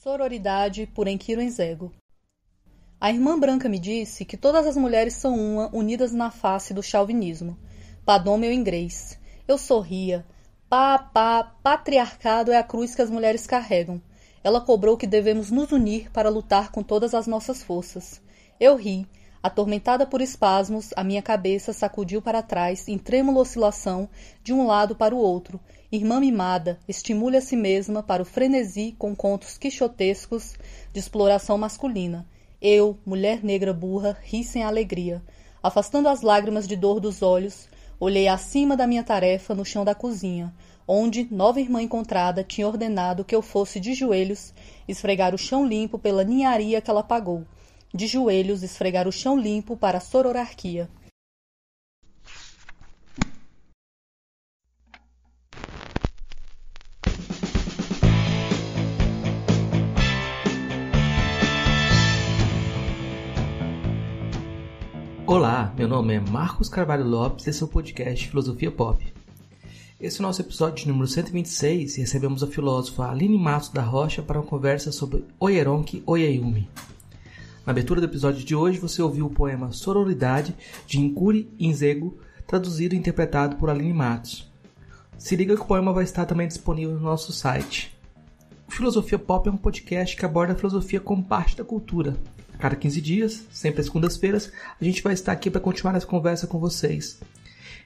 Sororidade, por Enkiru Nzego. A irmã branca me disse que todas as mulheres são uma, unidas na face do chauvinismo. Padom meu inglês. Eu sorria. Patriarcado é a cruz que as mulheres carregam. Ela cobrou que devemos nos unir para lutar com todas as nossas forças. Eu ri. Atormentada por espasmos, a minha cabeça sacudiu para trás em trêmula oscilação de um lado para o outro. Irmã mimada, estimule a si mesma para o frenesi com contos quixotescos de exploração masculina. Eu, mulher negra burra, ri sem alegria. Afastando as lágrimas de dor dos olhos, olhei acima da minha tarefa no chão da cozinha, onde nova irmã encontrada tinha ordenado que eu fosse de joelhos esfregar o chão limpo pela ninharia que ela pagou. De joelhos esfregar o chão limpo para a sororarquia. Olá, meu nome é Marcos Carvalho Lopes e esse é o podcast Filosofia Pop. Esse é o nosso episódio número 126 e recebemos a filósofa Aline Matos da Rocha para uma conversa sobre Oyeronki Oyeyumi. Na abertura do episódio de hoje você ouviu o poema Sororidade de Enkiru Nzego, traduzido e interpretado por Aline Matos. Se liga que o poema vai estar também disponível no nosso site. O Filosofia Pop é um podcast que aborda a filosofia como parte da cultura. A cada 15 dias, sempre às segundas-feiras, a gente vai estar aqui para continuar essa conversa com vocês.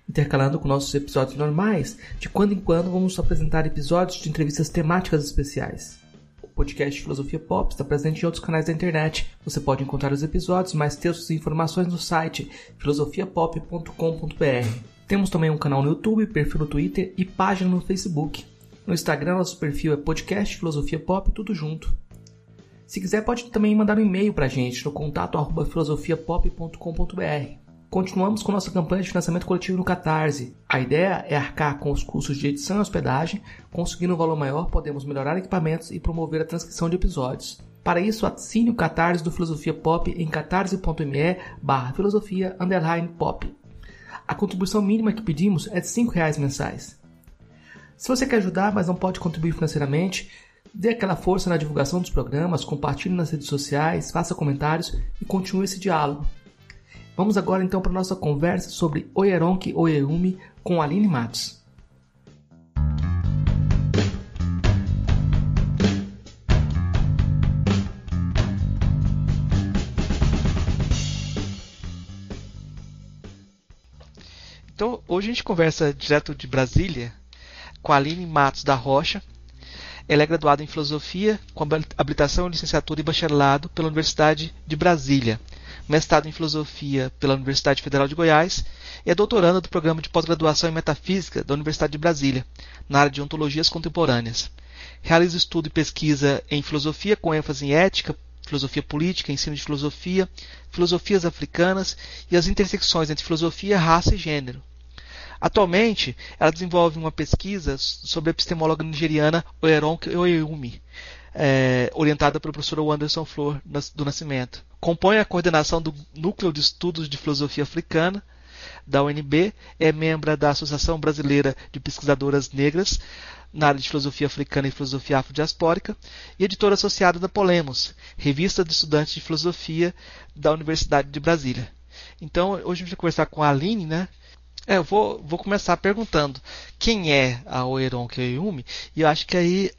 Intercalando com nossos episódios normais, de quando em quando vamos apresentar episódios de entrevistas temáticas especiais. O podcast Filosofia Pop está presente em outros canais da internet. Você pode encontrar os episódios, mais textos e informações no site filosofiapop.com.br. Temos também um canal no YouTube, perfil no Twitter e página no Facebook. No Instagram, nosso perfil é podcast Filosofia Pop, tudo junto. Se quiser, pode também mandar um e-mail para a gente no contato@filosofiapop.com.br. Continuamos com nossa campanha de financiamento coletivo no Catarse. A ideia é arcar com os custos de edição e hospedagem. Conseguindo um valor maior, podemos melhorar equipamentos e promover a transcrição de episódios. Para isso, assine o Catarse do Filosofia Pop em catarse.me/filosofia_pop. A contribuição mínima que pedimos é de R$5 mensais. Se você quer ajudar, mas não pode contribuir financeiramente, dê aquela força na divulgação dos programas, compartilhe nas redes sociais, faça comentários e continue esse diálogo. Vamos agora então para a nossa conversa sobre Oyeronki Oyeyumi com Aline Matos. Então, hoje a gente conversa direto de Brasília com a Aline Matos da Rocha. Ela é graduada em Filosofia com habilitação, licenciatura e bacharelado pela Universidade de Brasília, mestrado em Filosofia pela Universidade Federal de Goiás e é doutoranda do Programa de Pós-Graduação em Metafísica da Universidade de Brasília, na área de Ontologias Contemporâneas. Realiza estudo e pesquisa em Filosofia com ênfase em Ética, Filosofia Política, Ensino de Filosofia, Filosofias Africanas e as intersecções entre Filosofia, Raça e Gênero. Atualmente, ela desenvolve uma pesquisa sobre a epistemóloga nigeriana Oyeronki Oyeyumi, orientada pelo professor Anderson Flor do Nascimento. Compõe a coordenação do Núcleo de Estudos de Filosofia Africana da UNB, é membro da Associação Brasileira de Pesquisadoras Negras na área de Filosofia Africana e Filosofia Afrodiaspórica e editora associada da Polemos, revista de estudantes de filosofia da Universidade de Brasília. Então, hoje a gente vai conversar com a Aline, né? Eu vou começar perguntando quem é a Oyeronki Oyeyumi, e eu acho que aí,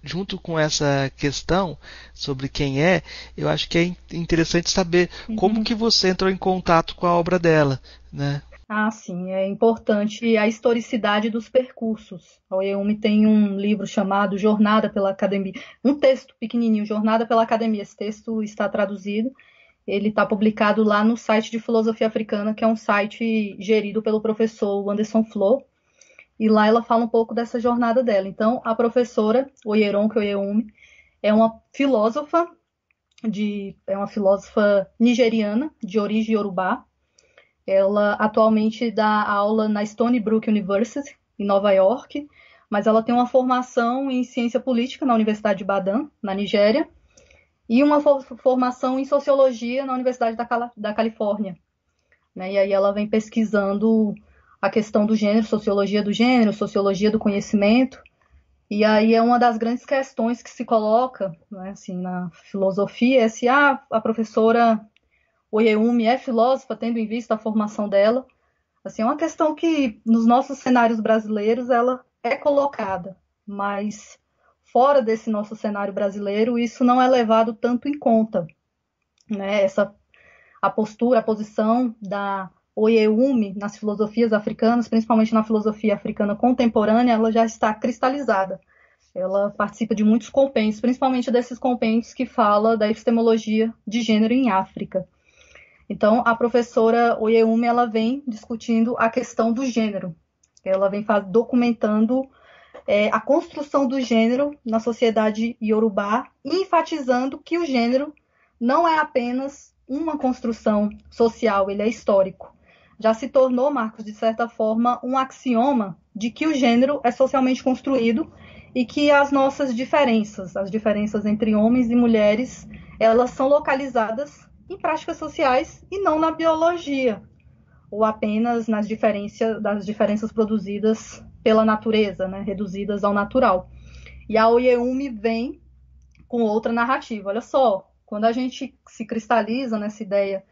junto com essa questão sobre quem é, eu acho que é interessante saber como que você entrou em contato com a obra dela, né? Ah, sim, é importante a historicidade dos percursos. A Oyeyumi tem um livro chamado Jornada pela Academia, um texto pequenininho, Jornada pela Academia. Esse texto está traduzido. Ele está publicado lá no site de Filosofia Africana, que é um site gerido pelo professor Anderson Flor, e lá ela fala um pouco dessa jornada dela. Então, a professora Oyeronki Oyeyumi é uma filósofa nigeriana, de origem iorubá. Ela atualmente dá aula na Stony Brook University, em Nova York, mas ela tem uma formação em ciência política na Universidade de Badan, na Nigéria, e uma formação em sociologia na Universidade da Califórnia. Né? E aí ela vem pesquisando a questão do gênero, sociologia do conhecimento, E aí é uma das grandes questões que se coloca, né, assim, na filosofia, é se a professora Oyeyumi é filósofa, tendo em vista a formação dela. Assim, é uma questão que nos nossos cenários brasileiros ela é colocada, mas fora desse nosso cenário brasileiro isso não é levado tanto em conta, né? A postura, a posição da Oyeyumi nas filosofias africanas, principalmente na filosofia africana contemporânea, ela já está cristalizada. Ela participa de muitos compêndios, principalmente desses compêndios que fala da epistemologia de gênero em África. Então, a professora Oyeyumi, ela vem discutindo a questão do gênero. Ela vem documentando a construção do gênero na sociedade iorubá, enfatizando que o gênero não é apenas uma construção social, ele é histórico. Já se tornou, Marcos, de certa forma, um axioma de que o gênero é socialmente construído e que as nossas diferenças, as diferenças entre homens e mulheres, elas são localizadas em práticas sociais e não na biologia, ou apenas das diferenças produzidas pela natureza, né, reduzidas ao natural. E a Oyeyumi vem com outra narrativa. Olha só, quando a gente se cristaliza nessa ideia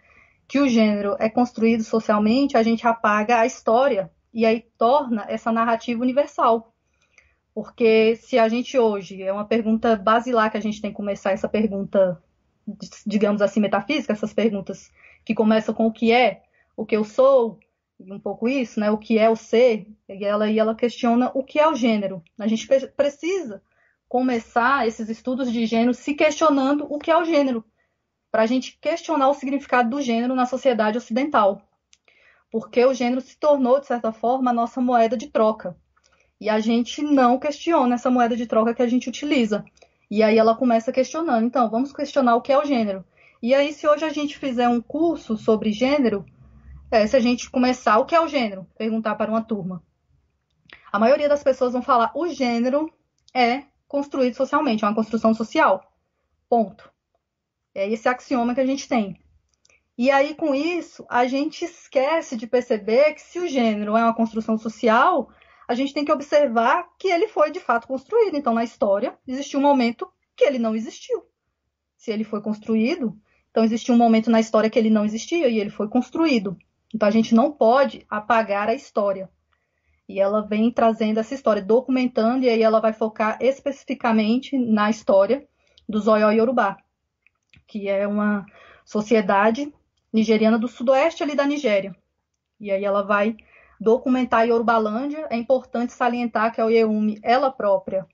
que o gênero é construído socialmente, a gente apaga a história e aí torna essa narrativa universal. Porque se a gente hoje, é uma pergunta basilar que a gente tem que começar essa pergunta, digamos assim, metafísica, essas perguntas que começam com o que eu sou, um pouco isso, né? O que é o ser, e ela questiona o que é o gênero. A gente precisa começar esses estudos de gênero se questionando o que é o gênero, para a gente questionar o significado do gênero na sociedade ocidental. Porque o gênero se tornou, de certa forma, a nossa moeda de troca. E a gente não questiona essa moeda de troca que a gente utiliza. E aí ela começa questionando. Então, vamos questionar o que é o gênero. E aí, se hoje a gente fizer um curso sobre gênero, se a gente começar o que é o gênero, perguntar para uma turma, a maioria das pessoas vão falar: o gênero é construído socialmente, é uma construção social. Ponto. É esse axioma que a gente tem. E aí, com isso, a gente esquece de perceber que se o gênero é uma construção social, a gente tem que observar que ele foi de fato construído. Então, na história, existiu um momento que ele não existiu. Se ele foi construído, então existiu um momento na história que ele não existia e ele foi construído. Então, a gente não pode apagar a história. E ela vem trazendo essa história, documentando, e aí ela vai focar especificamente na história dos Oyo-Yorubá, que é uma sociedade nigeriana do sudoeste ali da Nigéria. E aí ela vai documentar a Yorubalândia. É importante salientar que a Oyeyumi, ela própria,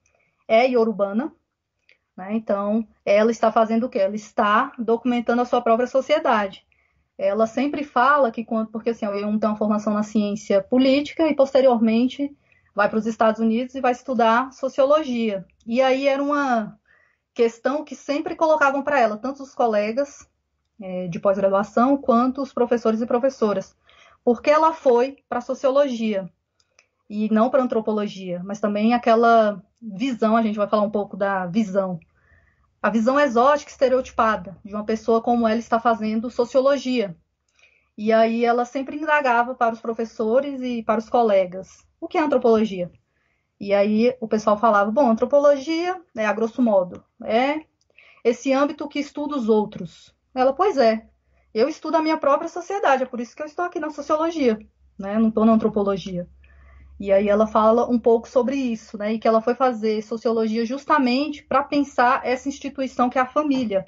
é iorubana, né? Então, ela está fazendo o quê? Ela está documentando a sua própria sociedade. Ela sempre fala que, porque assim, a Oyeyumi tem uma formação na ciência política e, posteriormente, vai para os Estados Unidos e vai estudar sociologia. E aí era uma questão que sempre colocavam para ela, tanto os colegas de pós-graduação, quanto os professores e professoras. Porque ela foi para a sociologia e não para a antropologia, mas também aquela visão, a gente vai falar um pouco da visão, a visão exótica, estereotipada, de uma pessoa como ela está fazendo sociologia. E aí ela sempre indagava para os professores e para os colegas: o que é antropologia? E aí o pessoal falava: bom, antropologia a grosso modo, é esse âmbito que estuda os outros. Ela: pois é, eu estudo a minha própria sociedade, é por isso que eu estou aqui na sociologia, né? Não estou na antropologia. E aí ela fala um pouco sobre isso, né? E que ela foi fazer sociologia justamente para pensar essa instituição que é a família.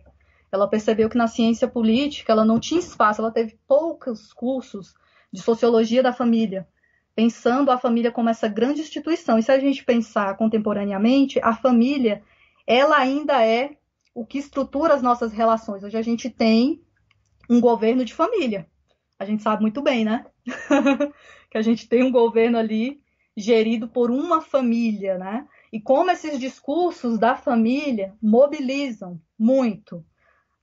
Ela percebeu que na ciência política ela não tinha espaço, ela teve poucos cursos de sociologia da família, pensando a família como essa grande instituição. E se a gente pensar contemporaneamente, a família, ela ainda é o que estrutura as nossas relações. Hoje a gente tem um governo de família. A gente sabe muito bem, né? Que a gente tem um governo ali gerido por uma família, né? E como esses discursos da família mobilizam muito.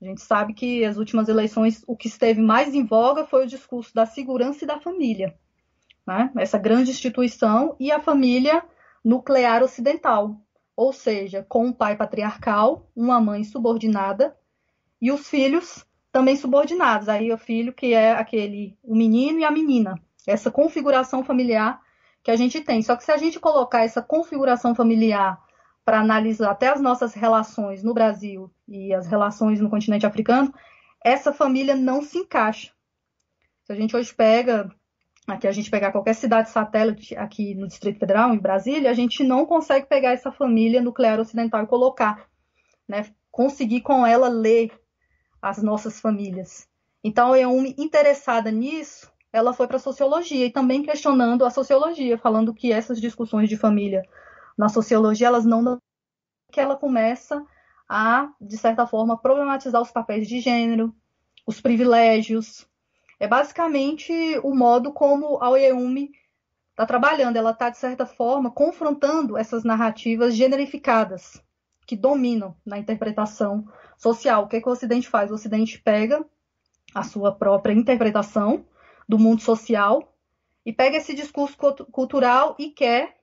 A gente sabe que as últimas eleições, o que esteve mais em voga foi o discurso da segurança e da família, né? Essa grande instituição e a família nuclear ocidental, ou seja, com um pai patriarcal, uma mãe subordinada e os filhos também subordinados. Aí o filho que é o menino e a menina. Essa configuração familiar que a gente tem. Só que se a gente colocar essa configuração familiar para analisar até as nossas relações no Brasil e as relações no continente africano, essa família não se encaixa. Se a gente hoje pegar qualquer cidade satélite aqui no Distrito Federal, em Brasília, a gente não consegue pegar essa família nuclear ocidental e colocar, né? Conseguir com ela ler as nossas famílias. Então, a Oyeunmi, interessada nisso, ela foi para a sociologia e também questionando a sociologia, falando que essas discussões de família na sociologia, elas não... que ela começa a, de certa forma, problematizar os papéis de gênero, os privilégios. É basicamente o modo como a Oyeunmi está trabalhando. Ela está, de certa forma, confrontando essas narrativas generificadas que dominam na interpretação social. O que o Ocidente faz? O Ocidente pega a sua própria interpretação do mundo social e pega esse discurso cultural e quer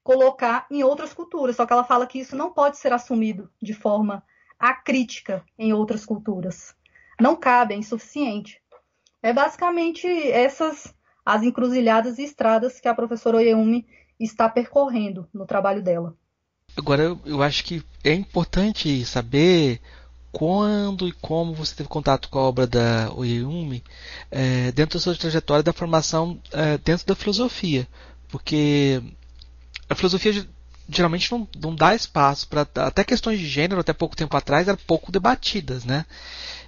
colocar em outras culturas. Só que ela fala que isso não pode ser assumido de forma acrítica em outras culturas. Não cabe, é insuficiente. É basicamente as encruzilhadas e estradas que a professora Oyeunmi está percorrendo no trabalho dela. Agora, eu acho que é importante saber quando e como você teve contato com a obra da Oyeunmi dentro da sua trajetória da formação dentro da filosofia, porque a filosofia geralmente não dá espaço para até questões de gênero, até pouco tempo atrás eram pouco debatidas, né?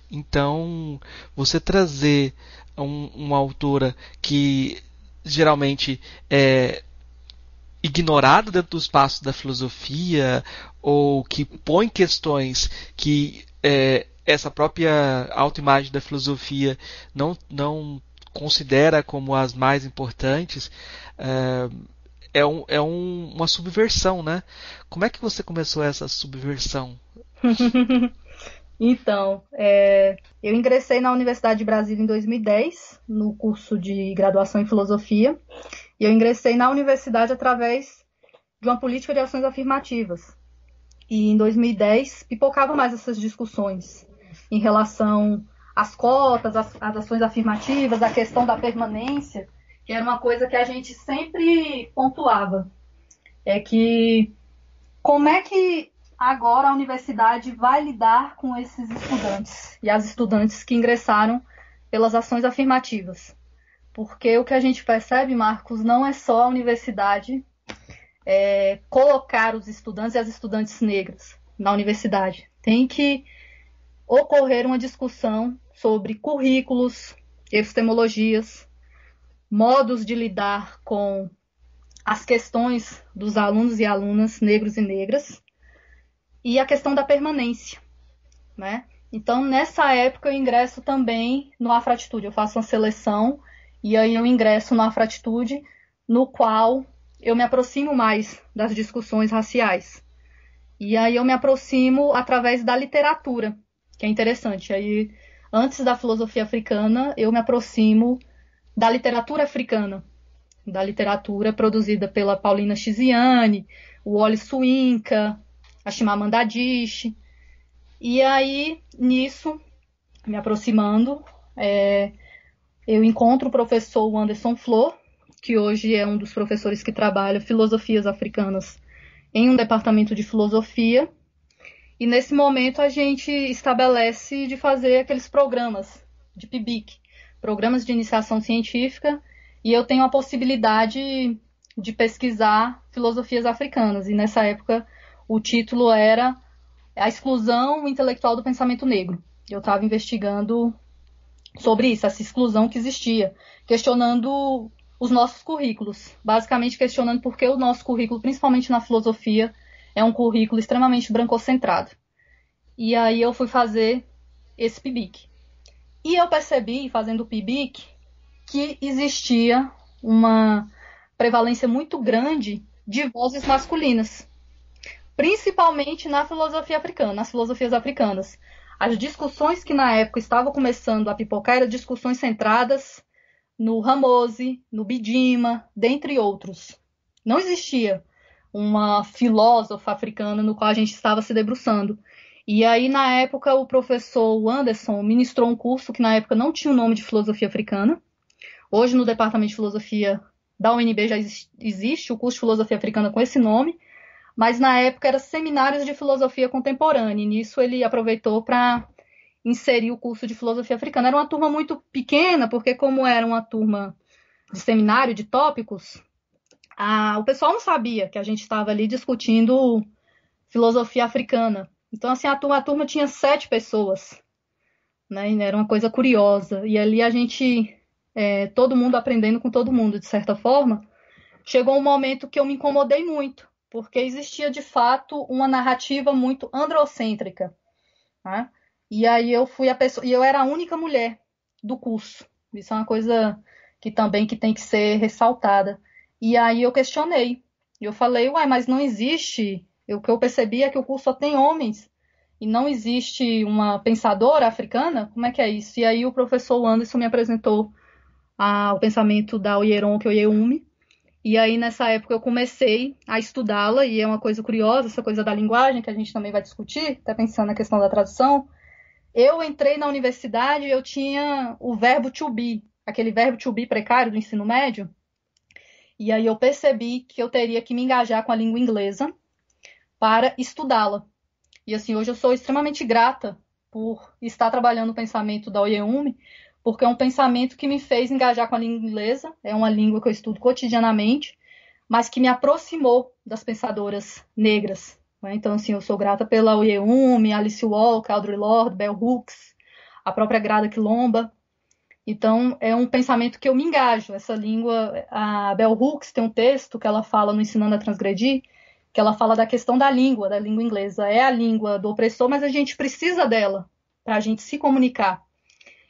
Então, você trazer uma autora que geralmente é ignorado dentro do espaço da filosofia, ou que põe questões que essa própria autoimagem da filosofia não considera como as mais importantes, uma subversão, né? Como é que você começou essa subversão? Então, eu ingressei na Universidade de Brasília em 2010, no curso de graduação em filosofia, e eu ingressei na universidade através de uma política de ações afirmativas. E em 2010 pipocava mais essas discussões em relação às cotas, às ações afirmativas, à questão da permanência, que era uma coisa que a gente sempre pontuava. É que como é que agora a universidade vai lidar com esses estudantes e as estudantes que ingressaram pelas ações afirmativas? Porque o que a gente percebe, Marcos, não é só a universidade colocar os estudantes e as estudantes negras na universidade. Tem que ocorrer uma discussão sobre currículos, epistemologias, modos de lidar com as questões dos alunos e alunas negros e negras e a questão da permanência, né? Então, nessa época, eu ingresso também no Afratitude. Eu faço uma seleção e aí eu ingresso no Afratitude, no qual eu me aproximo mais das discussões raciais. E aí eu me aproximo através da literatura, que é interessante. Aí, antes da filosofia africana, eu me aproximo da literatura africana, da literatura produzida pela Paulina Chiziane, o Wole Soyinka, a Chimamanda Adichie. E aí, nisso, me aproximando, eu encontro o professor Anderson Flor, que hoje é um dos professores que trabalha filosofias africanas em um departamento de filosofia. E nesse momento a gente estabelece de fazer aqueles programas de PIBIC, programas de iniciação científica, e eu tenho a possibilidade de pesquisar filosofias africanas. E nessa época o título era A Exclusão Intelectual do Pensamento Negro. Eu estava investigando sobre isso, essa exclusão que existia, questionando os nossos currículos, basicamente questionando por que o nosso currículo, principalmente na filosofia, é um currículo extremamente brancocentrado. E aí eu fui fazer esse PIBIC. E eu percebi, fazendo o PIBIC, que existia uma prevalência muito grande de vozes masculinas, principalmente na filosofia africana, nas filosofias africanas. As discussões que na época estavam começando a pipocar eram discussões centradas no Ramose, no Bidima, dentre outros. Não existia uma filósofa africana no qual a gente estava se debruçando. E aí, na época, o professor Anderson ministrou um curso que na época não tinha o nome de filosofia africana. Hoje, no departamento de filosofia, da UNB já existe o curso de filosofia africana com esse nome, mas na época era seminários de filosofia contemporânea, e nisso ele aproveitou para inserir o curso de filosofia africana. Era uma turma muito pequena, porque como era uma turma de seminário, de tópicos, o pessoal não sabia que a gente estava ali discutindo filosofia africana. Então, assim, a turma tinha 7 pessoas, né? E era uma coisa curiosa. E ali a gente, todo mundo aprendendo com todo mundo, de certa forma. Chegou um momento que eu me incomodei muito, porque existia, de fato, uma narrativa muito androcêntrica, né? E aí eu fui a pessoa, e eu era a única mulher do curso. Isso é uma coisa que também que tem que ser ressaltada. E aí eu questionei. Eu falei, uai, mas não existe. O que eu percebi é que o curso só tem homens. E não existe uma pensadora africana? Como é que é isso? E aí o professor Anderson me apresentou o pensamento da Oyeronke Oyeyumi. E aí nessa época eu comecei a estudá-la, e é uma coisa curiosa, essa coisa da linguagem, que a gente também vai discutir, até pensando na questão da tradução. Eu entrei na universidade e eu tinha o verbo to be, aquele verbo to be precário do ensino médio. E aí eu percebi que eu teria que me engajar com a língua inglesa para estudá-la. E assim, hoje eu sou extremamente grata por estar trabalhando o pensamento da Oyeyumi, porque é um pensamento que me fez engajar com a língua inglesa, é uma língua que eu estudo cotidianamente, mas que me aproximou das pensadoras negras. Então, assim, eu sou grata pela Oyeyumi, Alice Walker, Audre Lorde, Bell Hooks, a própria Grada Quilomba. Então, é um pensamento que eu me engajo. Essa língua, a Bell Hooks tem um texto que ela fala no Ensinando a Transgredir, que ela fala da questão da língua inglesa. É a língua do opressor, mas a gente precisa dela para a gente se comunicar.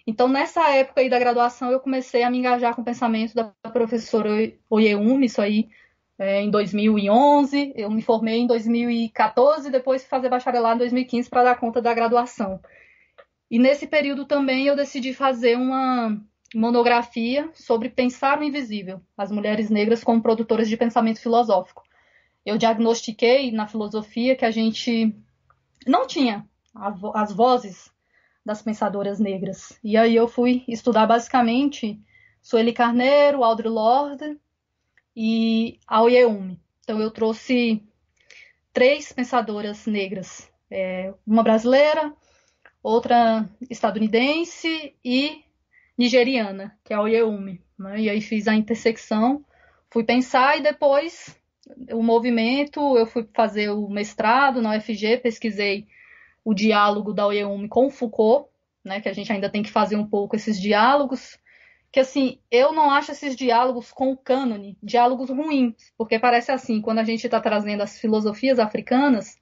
Então, nessa época aí da graduação, eu comecei a me engajar com o pensamento da professora Oyeyumi, isso aí em 2011. Eu me formei em 2014, depois fui fazer bacharelado em 2015 para dar conta da graduação. E nesse período também eu decidi fazer uma monografia sobre pensar o invisível, as mulheres negras como produtoras de pensamento filosófico. Eu diagnostiquei na filosofia que a gente não tinha as vozes das pensadoras negras. E aí eu fui estudar basicamente Sueli Carneiro, Audre Lorde e a Oyeyumi. Então eu trouxe 3 pensadoras negras, uma brasileira, outra estadunidense e nigeriana, que é a Oyeyumi, né? E aí fiz a intersecção, fui pensar, e depois o movimento, eu fui fazer o mestrado na UFG, pesquisei o diálogo da Oyeyumi com Foucault, né, que a gente ainda tem que fazer um pouco esses diálogos, que assim, eu não acho esses diálogos com o cânone diálogos ruins, porque parece assim, quando a gente está trazendo as filosofias africanas,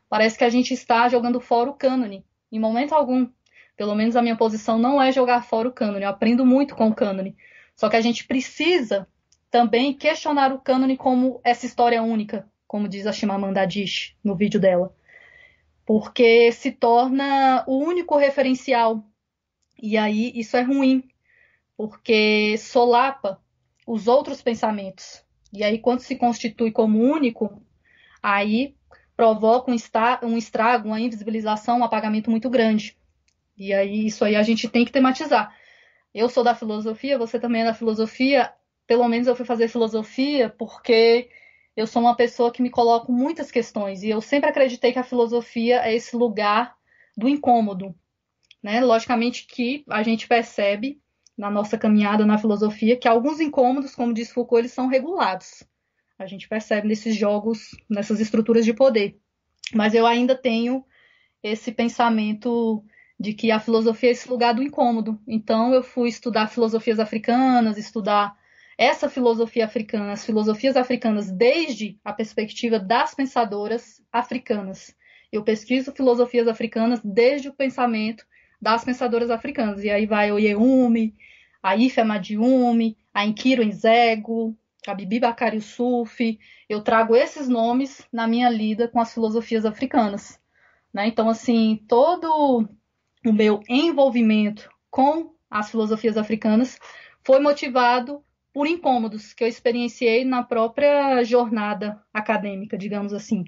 parece que a gente está jogando fora o cânone, em momento algum. Pelo menos a minha posição não é jogar fora o cânone, eu aprendo muito com o cânone, só que a gente precisa também questionar o cânone como essa história única, como diz a Chimamanda Adichie no vídeo dela, porque se torna o único referencial, e aí isso é ruim, porque solapa os outros pensamentos, e aí quando se constitui como único, aí provoca um estrago, uma invisibilização, um apagamento muito grande, e aí isso aí a gente tem que tematizar. Eu sou da filosofia, você também é da filosofia, pelo menos eu fui fazer filosofia porque eu sou uma pessoa que me coloco muitas questões, e eu sempre acreditei que a filosofia é esse lugar do incômodo, né? Logicamente que a gente percebe na nossa caminhada na filosofia que alguns incômodos, como diz Foucault, eles são regulados. A gente percebe nesses jogos, nessas estruturas de poder. Mas eu ainda tenho esse pensamento de que a filosofia é esse lugar do incômodo. Então eu fui estudar filosofias africanas, estudar essa filosofia africana, as filosofias africanas desde a perspectiva das pensadoras africanas. Eu pesquiso filosofias africanas desde o pensamento das pensadoras africanas. E aí vai a Oyeyumi, a Ife Amadiumi, a Nkiro Nzego, a Bibi Bakari Yusuf. Eu trago esses nomes na minha lida com as filosofias africanas, né? Então, assim, todo o meu envolvimento com as filosofias africanas foi motivado por incômodos que eu experienciei na própria jornada acadêmica, digamos assim,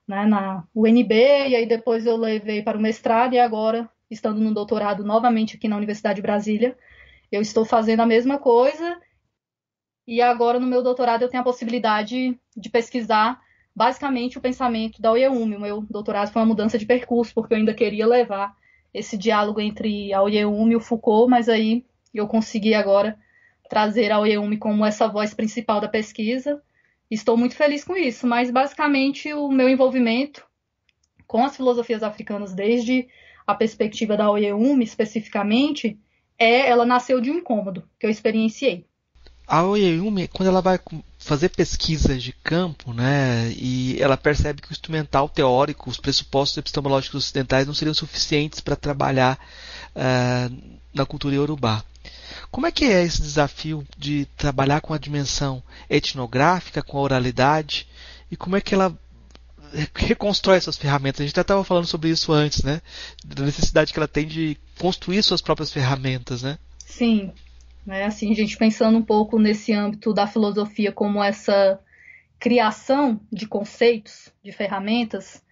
né? Na UNB, e aí depois eu levei para o mestrado, e agora, estando no doutorado novamente aqui na Universidade de Brasília, eu estou fazendo a mesma coisa, e agora no meu doutorado eu tenho a possibilidade de pesquisar basicamente o pensamento da Oyeumi. O meu doutorado foi uma mudança de percurso, porque eu ainda queria levar esse diálogo entre a Oyeumi e o Foucault, mas aí eu consegui agora trazer a Oyeumi como essa voz principal da pesquisa. Estou muito feliz com isso, mas basicamente o meu envolvimento com as filosofias africanas desde a perspectiva da Oyeumi especificamente, ela nasceu de um incômodo que eu experienciei. A Oyeumi, quando ela vai fazer pesquisas de campo, né, e ela percebe que o instrumental teórico, os pressupostos epistemológicos ocidentais não seriam suficientes para trabalhar na cultura iorubá. Como é que é esse desafio de trabalhar com a dimensão etnográfica, com a oralidade, e como é que ela reconstrói essas ferramentas? A gente até estava falando sobre isso antes, né, da necessidade que ela tem de construir suas próprias ferramentas, né? Sim. Assim, a gente pensando um pouco nesse âmbito da filosofia como essa criação de conceitos, de ferramentas,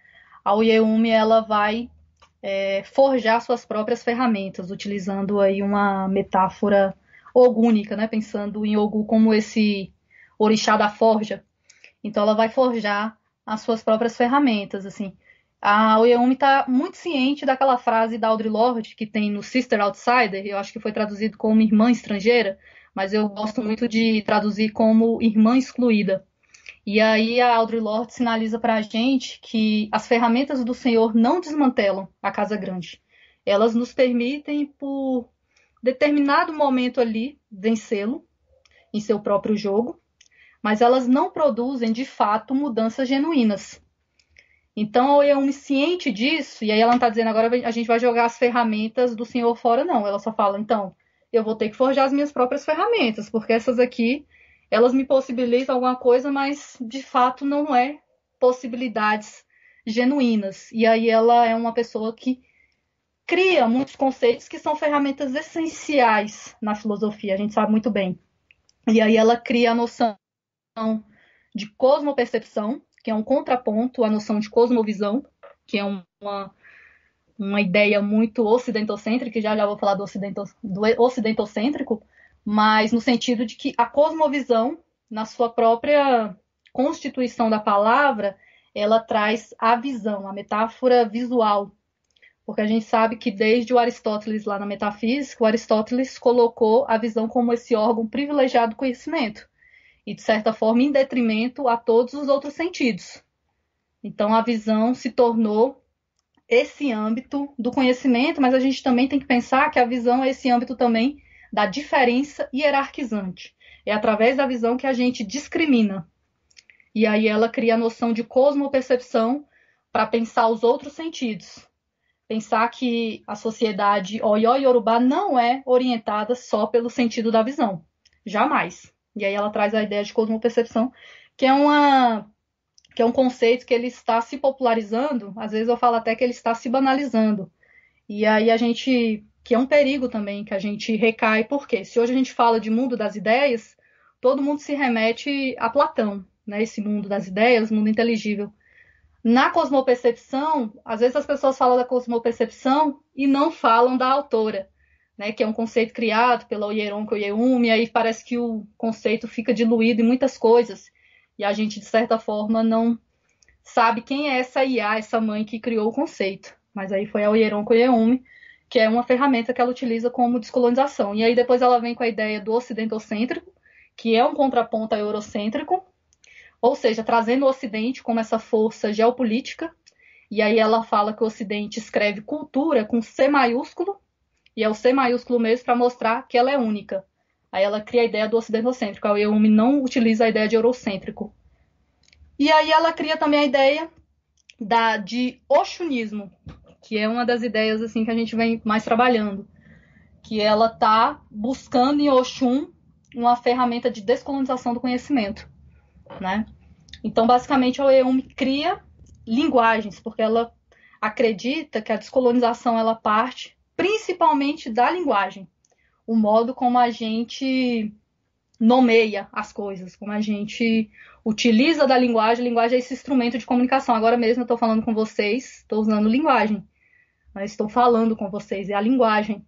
a Oyeumi ela vai forjar suas próprias ferramentas, utilizando aí uma metáfora ogúnica, né? Pensando em Ogu como esse orixá da forja. Então ela vai forjar as suas próprias ferramentas, assim. A Oyeumi está muito ciente daquela frase da Audre Lorde que tem no Sister Outsider, eu acho que foi traduzido como irmã estrangeira, mas eu gosto muito de traduzir como irmã excluída. E aí a Audre Lorde sinaliza para a gente que as ferramentas do Senhor não desmantelam a casa grande. Elas nos permitem, por determinado momento ali, vencê-lo em seu próprio jogo, mas elas não produzem, de fato, mudanças genuínas. Então, a Oyeumi ciente disso, e aí ela não está dizendo agora a gente vai jogar as ferramentas do Senhor fora, não. Ela só fala, então, eu vou ter que forjar as minhas próprias ferramentas, porque essas aqui, elas me possibilitam alguma coisa, mas de fato não é possibilidades genuínas. E aí ela é uma pessoa que cria muitos conceitos que são ferramentas essenciais na filosofia, a gente sabe muito bem. E aí ela cria a noção de cosmopercepção, que é um contraponto à noção de cosmovisão, que é uma ideia muito ocidentocêntrica, já vou falar do ocidentocêntrico, mas no sentido de que a cosmovisão, na sua própria constituição da palavra, ela traz a visão, a metáfora visual. Porque a gente sabe que desde o Aristóteles lá na metafísica, o Aristóteles colocou a visão como esse órgão privilegiado do conhecimento. E, de certa forma, em detrimento a todos os outros sentidos. Então, a visão se tornou esse âmbito do conhecimento, mas a gente também tem que pensar que a visão é esse âmbito também da diferença hierarquizante. É através da visão que a gente discrimina. E aí ela cria a noção de cosmopercepção para pensar os outros sentidos. Pensar que a sociedade Oyo-Yorubá não é orientada só pelo sentido da visão. Jamais. E aí ela traz a ideia de cosmopercepção, que é um conceito que ele está se popularizando, às vezes eu falo até que ele está se banalizando. E aí que é um perigo também, que a gente recai, porque se hoje a gente fala de mundo das ideias, todo mundo se remete a Platão, né? Esse mundo das ideias, mundo inteligível. Na cosmopercepção, às vezes as pessoas falam da cosmopercepção e não falam da autora, né, que é um conceito criado pela Oyeronko Oyeumi, e aí parece que o conceito fica diluído em muitas coisas, e a gente, de certa forma, não sabe quem é essa IA, essa mãe que criou o conceito. Mas aí foi a Oyeronko Oyeumi, que é uma ferramenta que ela utiliza como descolonização. E aí depois ela vem com a ideia do ocidentocêntrico, que é um contraponto ao eurocêntrico, ou seja, trazendo o Ocidente como essa força geopolítica, e aí ela fala que o Ocidente escreve cultura com C maiúsculo, e é o C maiúsculo mesmo para mostrar que ela é única. Aí ela cria a ideia do ocidentocêntrico. A Oyeumi não utiliza a ideia de eurocêntrico. E aí ela cria também a ideia de oxunismo, que é uma das ideias assim que a gente vem mais trabalhando. Que ela está buscando em Oxum uma ferramenta de descolonização do conhecimento. Né? Então, basicamente, a Oyeumi cria linguagens, porque ela acredita que a descolonização ela parte principalmente da linguagem, o modo como a gente nomeia as coisas, como a gente utiliza da linguagem. A linguagem é esse instrumento de comunicação. Agora mesmo eu estou falando com vocês, estou usando linguagem, mas estou falando com vocês, é a linguagem.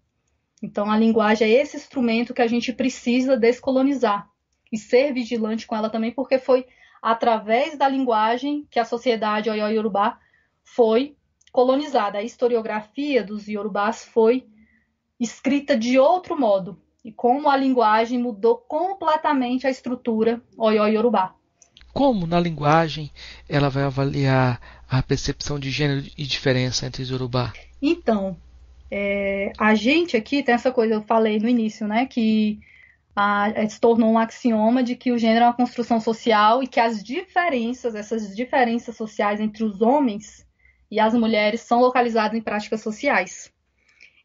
Então a linguagem é esse instrumento que a gente precisa descolonizar. e ser vigilante com ela também, porque foi através da linguagem que a sociedade Oió-Yorubá foi colonizada. A historiografia dos Yorubás foi escrita de outro modo, e como a linguagem mudou completamente a estrutura Oió-Yorubá. Como na linguagem ela vai avaliar a percepção de gênero e diferença entre os Yorubá? Então, a gente aqui tem essa coisa, eu falei no início, né, que se tornou um axioma de que o gênero é uma construção social e que as diferenças, essas diferenças sociais entre os homens e as mulheres são localizadas em práticas sociais.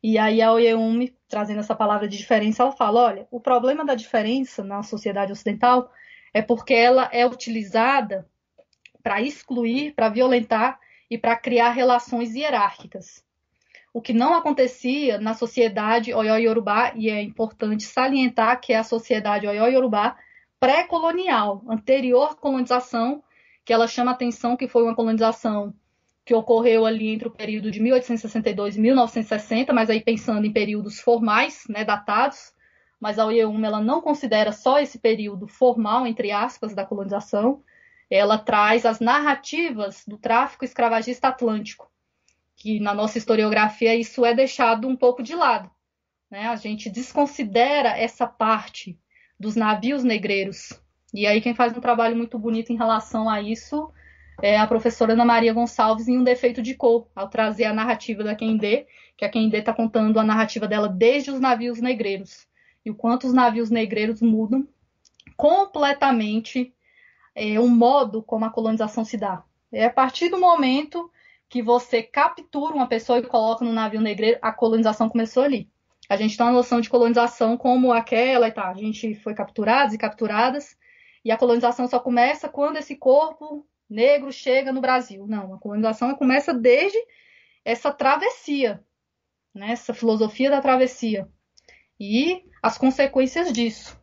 E aí a Oyeumi, trazendo essa palavra de diferença, ela fala, olha, o problema da diferença na sociedade ocidental é porque ela é utilizada para excluir, para violentar e para criar relações hierárquicas. O que não acontecia na sociedade Oió-Yorubá, e é importante salientar que é a sociedade Oió-Yorubá pré-colonial, anterior à colonização, que ela chama a atenção que foi uma colonização que ocorreu ali entre o período de 1862 e 1960, mas aí pensando em períodos formais, né, datados, mas a Oyeumi ela não considera só esse período formal, entre aspas, da colonização, ela traz as narrativas do tráfico escravagista atlântico, que na nossa historiografia isso é deixado um pouco de lado, né? A gente desconsidera essa parte dos navios negreiros. E aí quem faz um trabalho muito bonito em relação a isso é a professora Ana Maria Gonçalves em Um Defeito de Cor, ao trazer a narrativa da Kendê, que a Kendê está contando a narrativa dela desde os navios negreiros. E o quanto os navios negreiros mudam completamente o modo como a colonização se dá. É a partir do momento que você captura uma pessoa e coloca no navio negreiro, a colonização começou ali. A gente tem uma noção de colonização como aquela e tá. A gente foi capturados e capturadas, e a colonização só começa quando esse corpo negro chega no Brasil. Não, a colonização começa desde essa travessia, né? Essa filosofia da travessia e as consequências disso.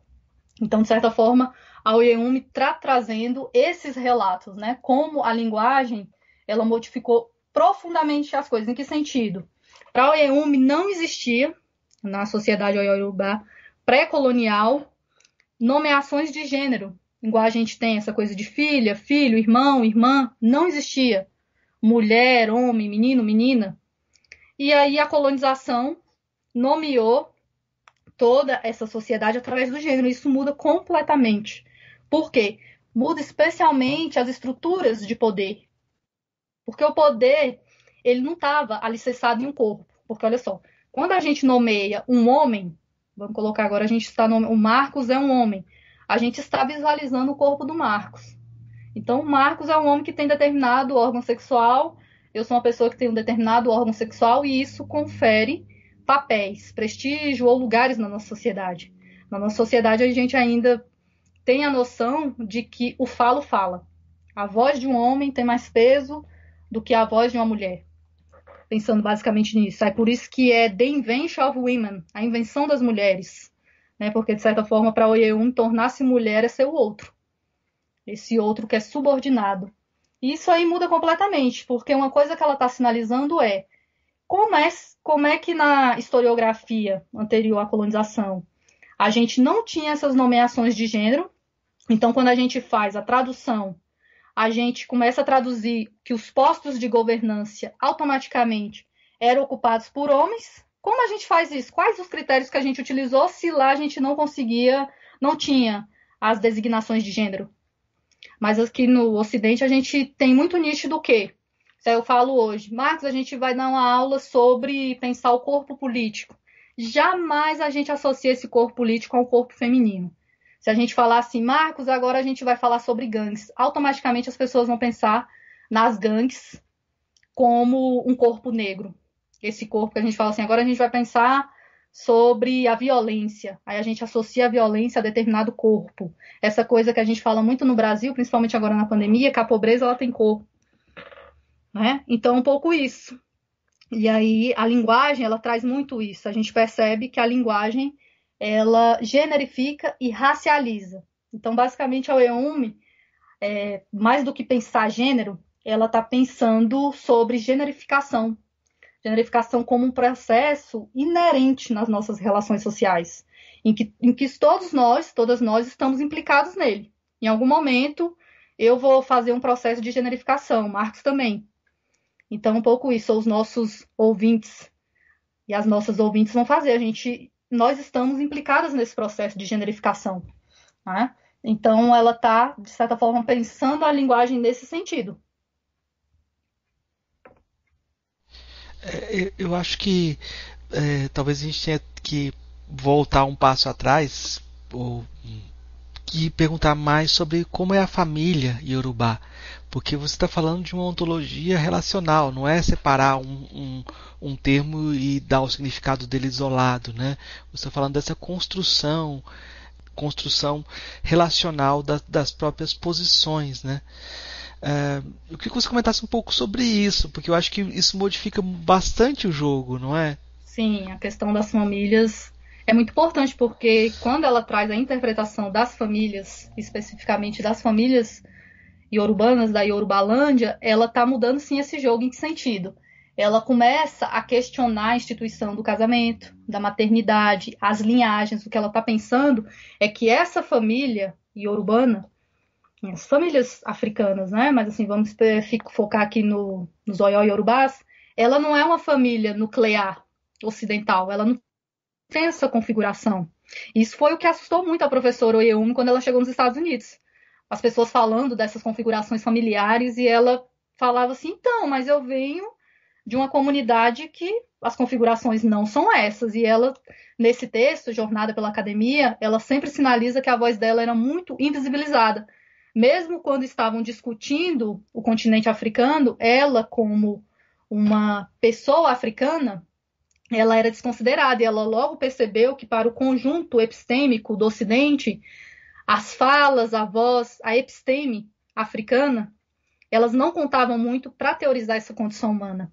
Então, de certa forma, a Oyeumi está trazendo esses relatos, né? Como a linguagem ela modificou profundamente as coisas. Em que sentido? Para a Oyeumi não existia, na sociedade Oió-Yorubá pré-colonial, nomeações de gênero. Igual a gente tem essa coisa de filha, filho, irmão, irmã, não existia. Mulher, homem, menino, menina. E aí a colonização nomeou toda essa sociedade através do gênero. Isso muda completamente. Por quê? Muda especialmente as estruturas de poder. Porque o poder, ele não estava alicerçado em um corpo. Porque, olha só, quando a gente nomeia um homem, vamos colocar agora, a gente está o Marcos é um homem. A gente está visualizando o corpo do Marcos. Então, o Marcos é um homem que tem determinado órgão sexual, eu sou uma pessoa que tem um determinado órgão sexual, e isso confere papéis, prestígio ou lugares na nossa sociedade. Na nossa sociedade, a gente ainda tem a noção de que o falo fala. A voz de um homem tem mais peso do que a voz de uma mulher. Pensando basicamente nisso. É por isso que é The Invention of Women, a invenção das mulheres. Né? Porque, de certa forma, para Oyeumi, tornar-se mulher é ser o outro. Esse outro que é subordinado. E isso aí muda completamente, porque uma coisa que ela está sinalizando é como é que na historiografia anterior à colonização a gente não tinha essas nomeações de gênero. Então, quando a gente faz a tradução, a gente começa a traduzir que os postos de governância automaticamente eram ocupados por homens. Como a gente faz isso? Quais os critérios que a gente utilizou se lá a gente não conseguia, não tinha as designações de gênero? Mas aqui no Ocidente a gente tem muito nítido o quê? Se eu falo hoje, Marcos, a gente vai dar uma aula sobre pensar o corpo político. Jamais a gente associa esse corpo político ao corpo feminino. Se a gente falar assim, Marcos, agora a gente vai falar sobre gangues, automaticamente as pessoas vão pensar nas gangues como um corpo negro. Esse corpo que a gente fala assim, agora a gente vai pensar sobre a violência. Aí a gente associa a violência a determinado corpo. Essa coisa que a gente fala muito no Brasil, principalmente agora na pandemia, que a pobreza ela tem cor. Né? Então, um pouco isso. E aí a linguagem, ela traz muito isso. A gente percebe que a linguagem ela generifica e racializa. Então, basicamente, a Oyeumi, mais do que pensar gênero, ela está pensando sobre generificação. generificação como um processo inerente nas nossas relações sociais, em que todas nós estamos implicados nele. Em algum momento, eu vou fazer um processo de generificação, Marx também. Então, um pouco isso, os nossos ouvintes e as nossas ouvintes vão fazer. Nós estamos implicadas nesse processo de generificação, né? Então, ela está, de certa forma, pensando a linguagem nesse sentido. Eu acho que talvez a gente tenha que voltar um passo atrás, ou que perguntar mais sobre como é a família Yorubá, porque você está falando de uma ontologia relacional, não é separar um termo e dar o significado dele isolado, né? Você está falando dessa construção relacional das próprias posições, né? Eu queria que você comentasse um pouco sobre isso, porque eu acho que isso modifica bastante o jogo, não é? Sim, a questão das famílias é muito importante, porque quando ela traz a interpretação das famílias, especificamente das famílias iorubanas, da Yorubalândia, ela está mudando sim esse jogo. Em que sentido? Ela começa a questionar a instituição do casamento, da maternidade, as linhagens. O que ela está pensando é que essa família iorubana, as famílias africanas, né? Mas assim, vamos focar aqui nos Oió Yorubás, ela não é uma família nuclear ocidental, ela não tem essa configuração. Isso foi o que assustou muito a professora Oyeumi quando ela chegou nos Estados Unidos. As pessoas falando dessas configurações familiares e ela falava assim, então, mas eu venho de uma comunidade que as configurações não são essas. E ela, nesse texto, Jornada pela Academia, ela sempre sinaliza que a voz dela era muito invisibilizada. Mesmo quando estavam discutindo o continente africano, ela, como uma pessoa africana, ela era desconsiderada e ela logo percebeu que para o conjunto epistêmico do Ocidente, as falas, a voz, a episteme africana, elas não contavam muito para teorizar essa condição humana.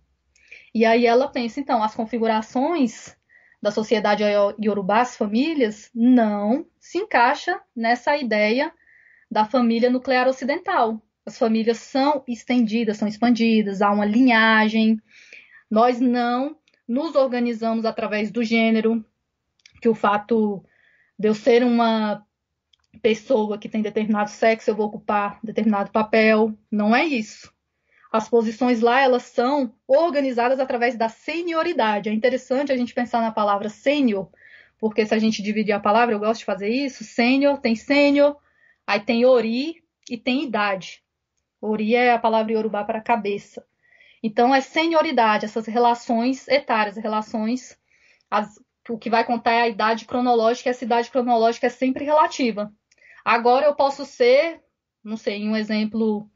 E aí ela pensa, então, as configurações da sociedade iorubá, as famílias, não se encaixa nessa ideia da família nuclear ocidental. As famílias são estendidas, são expandidas, há uma linhagem. Nós não nos organizamos através do gênero, que o fato de eu ser uma pessoa que tem determinado sexo, eu vou ocupar determinado papel. Não é isso. As posições lá, elas são organizadas através da senioridade. É interessante a gente pensar na palavra sênior, porque se a gente dividir a palavra, eu gosto de fazer isso, sênior, aí tem ori e tem idade. Ori é a palavra iorubá para cabeça. Então, é senioridade, essas relações etárias, relações, o que vai contar é a idade cronológica, e essa idade cronológica é sempre relativa. Agora eu posso ser, não sei, em um exemplo,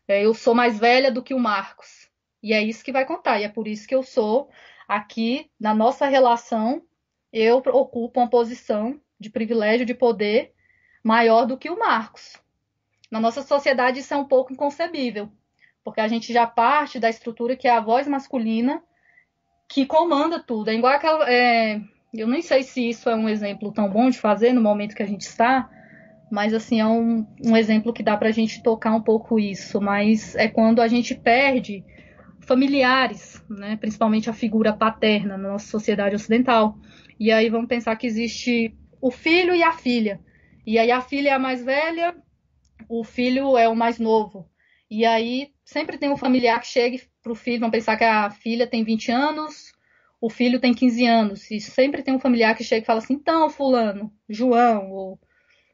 eu sou mais velha do que o Marcos. E é isso que vai contar. E é por isso que eu sou, aqui, na nossa relação, eu ocupo uma posição de privilégio, de poder, maior do que o Marcos. Na nossa sociedade isso é um pouco inconcebível, porque a gente já parte da estrutura que é a voz masculina que comanda tudo. É igual aquela... eu nem sei se isso é um exemplo tão bom de fazer no momento que a gente está, mas assim, é um exemplo que dá para a gente tocar um pouco isso. Mas é quando a gente perde familiares, né? Principalmente a figura paterna na nossa sociedade ocidental. E aí vamos pensar que existe o filho e a filha. E aí a filha é a mais velha, o filho é o mais novo. E aí sempre tem um familiar que chega para o filho, vamos pensar que a filha tem 20 anos, o filho tem 15 anos. E sempre tem um familiar que chega e fala assim, então, fulano, João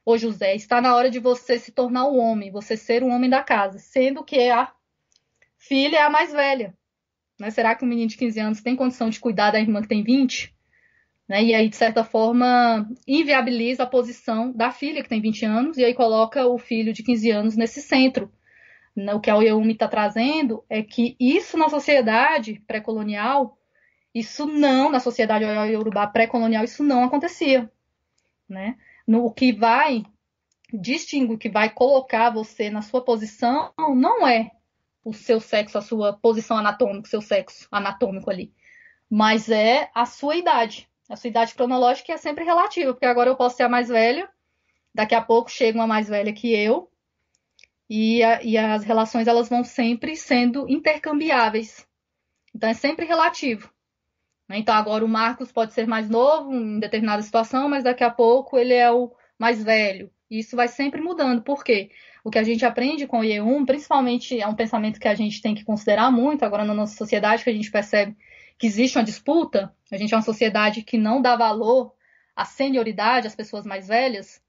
ou José, está na hora de você se tornar um homem, você ser o homem da casa, sendo que a filha é a mais velha. Né? Será que um menino de 15 anos tem condição de cuidar da irmã que tem 20? Né? E aí, de certa forma, inviabiliza a posição da filha que tem 20 anos e aí coloca o filho de 15 anos nesse centro. O que a Oyeumi está trazendo é que isso na sociedade pré-colonial, isso não, na sociedade iorubá pré-colonial, isso não acontecia. Né? O que vai distinguir, o que vai colocar você na sua posição, não é o seu sexo, a sua posição anatômica, o seu sexo anatômico ali, mas é a sua idade. A sua idade cronológica é sempre relativa, porque agora eu posso ser a mais velha, daqui a pouco chega uma mais velha que eu, e as relações elas vão sempre sendo intercambiáveis. Então é sempre relativo. Então agora o Marcos pode ser mais novo em determinada situação, mas daqui a pouco ele é o mais velho. E isso vai sempre mudando. Por quê? O que a gente aprende com o IE1, principalmente é um pensamento que a gente tem que considerar muito agora na nossa sociedade, que a gente percebe que existe uma disputa. A gente é uma sociedade que não dá valor à senioridade, às pessoas mais velhas.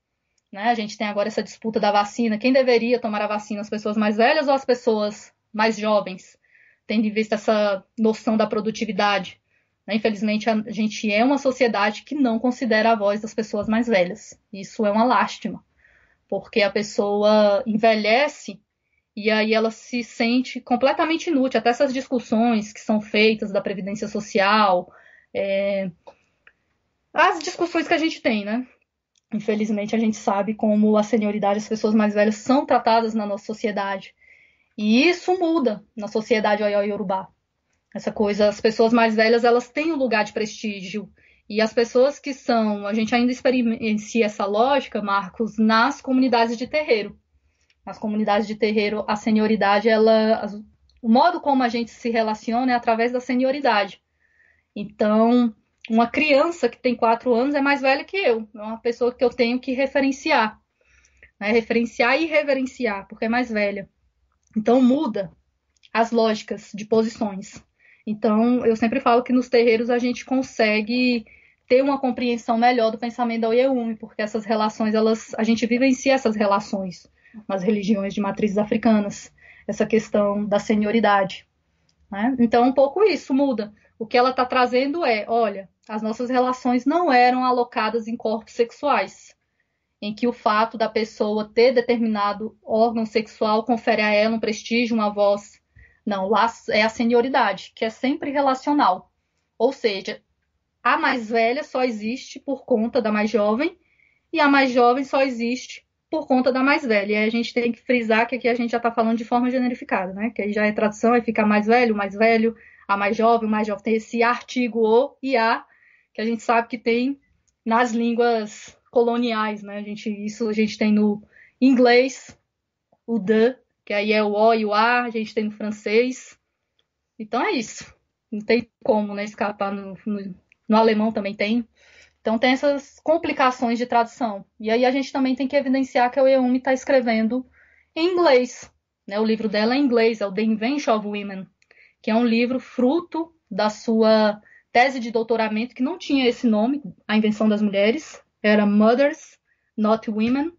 Né? A gente tem agora essa disputa da vacina. Quem deveria tomar a vacina, as pessoas mais velhas ou as pessoas mais jovens? Tendo em vista essa noção da produtividade. Infelizmente, a gente é uma sociedade que não considera a voz das pessoas mais velhas. Isso é uma lástima, porque a pessoa envelhece e aí ela se sente completamente inútil. Até essas discussões que são feitas da Previdência Social, as discussões que a gente tem, né? Infelizmente, a gente sabe como a senioridade, as pessoas mais velhas são tratadas na nossa sociedade. E isso muda na sociedade Oió-Iorubá. Essa coisa, as pessoas mais velhas, elas têm um lugar de prestígio. E as pessoas que são, a gente ainda experiencia essa lógica, Marcos, nas comunidades de terreiro. Nas comunidades de terreiro, a senioridade, o modo como a gente se relaciona é através da senioridade. Então, uma criança que tem 4 anos é mais velha que eu. É uma pessoa que eu tenho que referenciar. Né? Referenciar e reverenciar, porque é mais velha. Então, muda as lógicas de posições. Então, eu sempre falo que nos terreiros a gente consegue ter uma compreensão melhor do pensamento da Oiê-Umi, porque essas relações, a gente vivencia essas relações nas religiões de matrizes africanas, essa questão da senioridade. Né? Então, um pouco isso muda. O que ela está trazendo é, olha, as nossas relações não eram alocadas em corpos sexuais, em que o fato da pessoa ter determinado órgão sexual confere a ela um prestígio, uma voz. Não, é a senioridade, que é sempre relacional. Ou seja, a mais velha só existe por conta da mais jovem e a mais jovem só existe por conta da mais velha. E aí a gente tem que frisar que aqui a gente já está falando de forma generificada, né? Que aí já é tradução, aí fica mais velho, a mais jovem, o mais jovem. Tem esse artigo o e a, que a gente sabe que tem nas línguas coloniais, né? Isso a gente tem no inglês, o the, que aí é o o e o a gente tem no francês. Então é isso. Não tem como, né, escapar. No alemão também tem. Então tem essas complicações de tradução. E aí a gente também tem que evidenciar que a Oiê-Umi está escrevendo em inglês. Né? O livro dela é em inglês, é o The Invention of Women, que é um livro fruto da sua tese de doutoramento, que não tinha esse nome, A Invenção das Mulheres. Era Mothers, Not Women,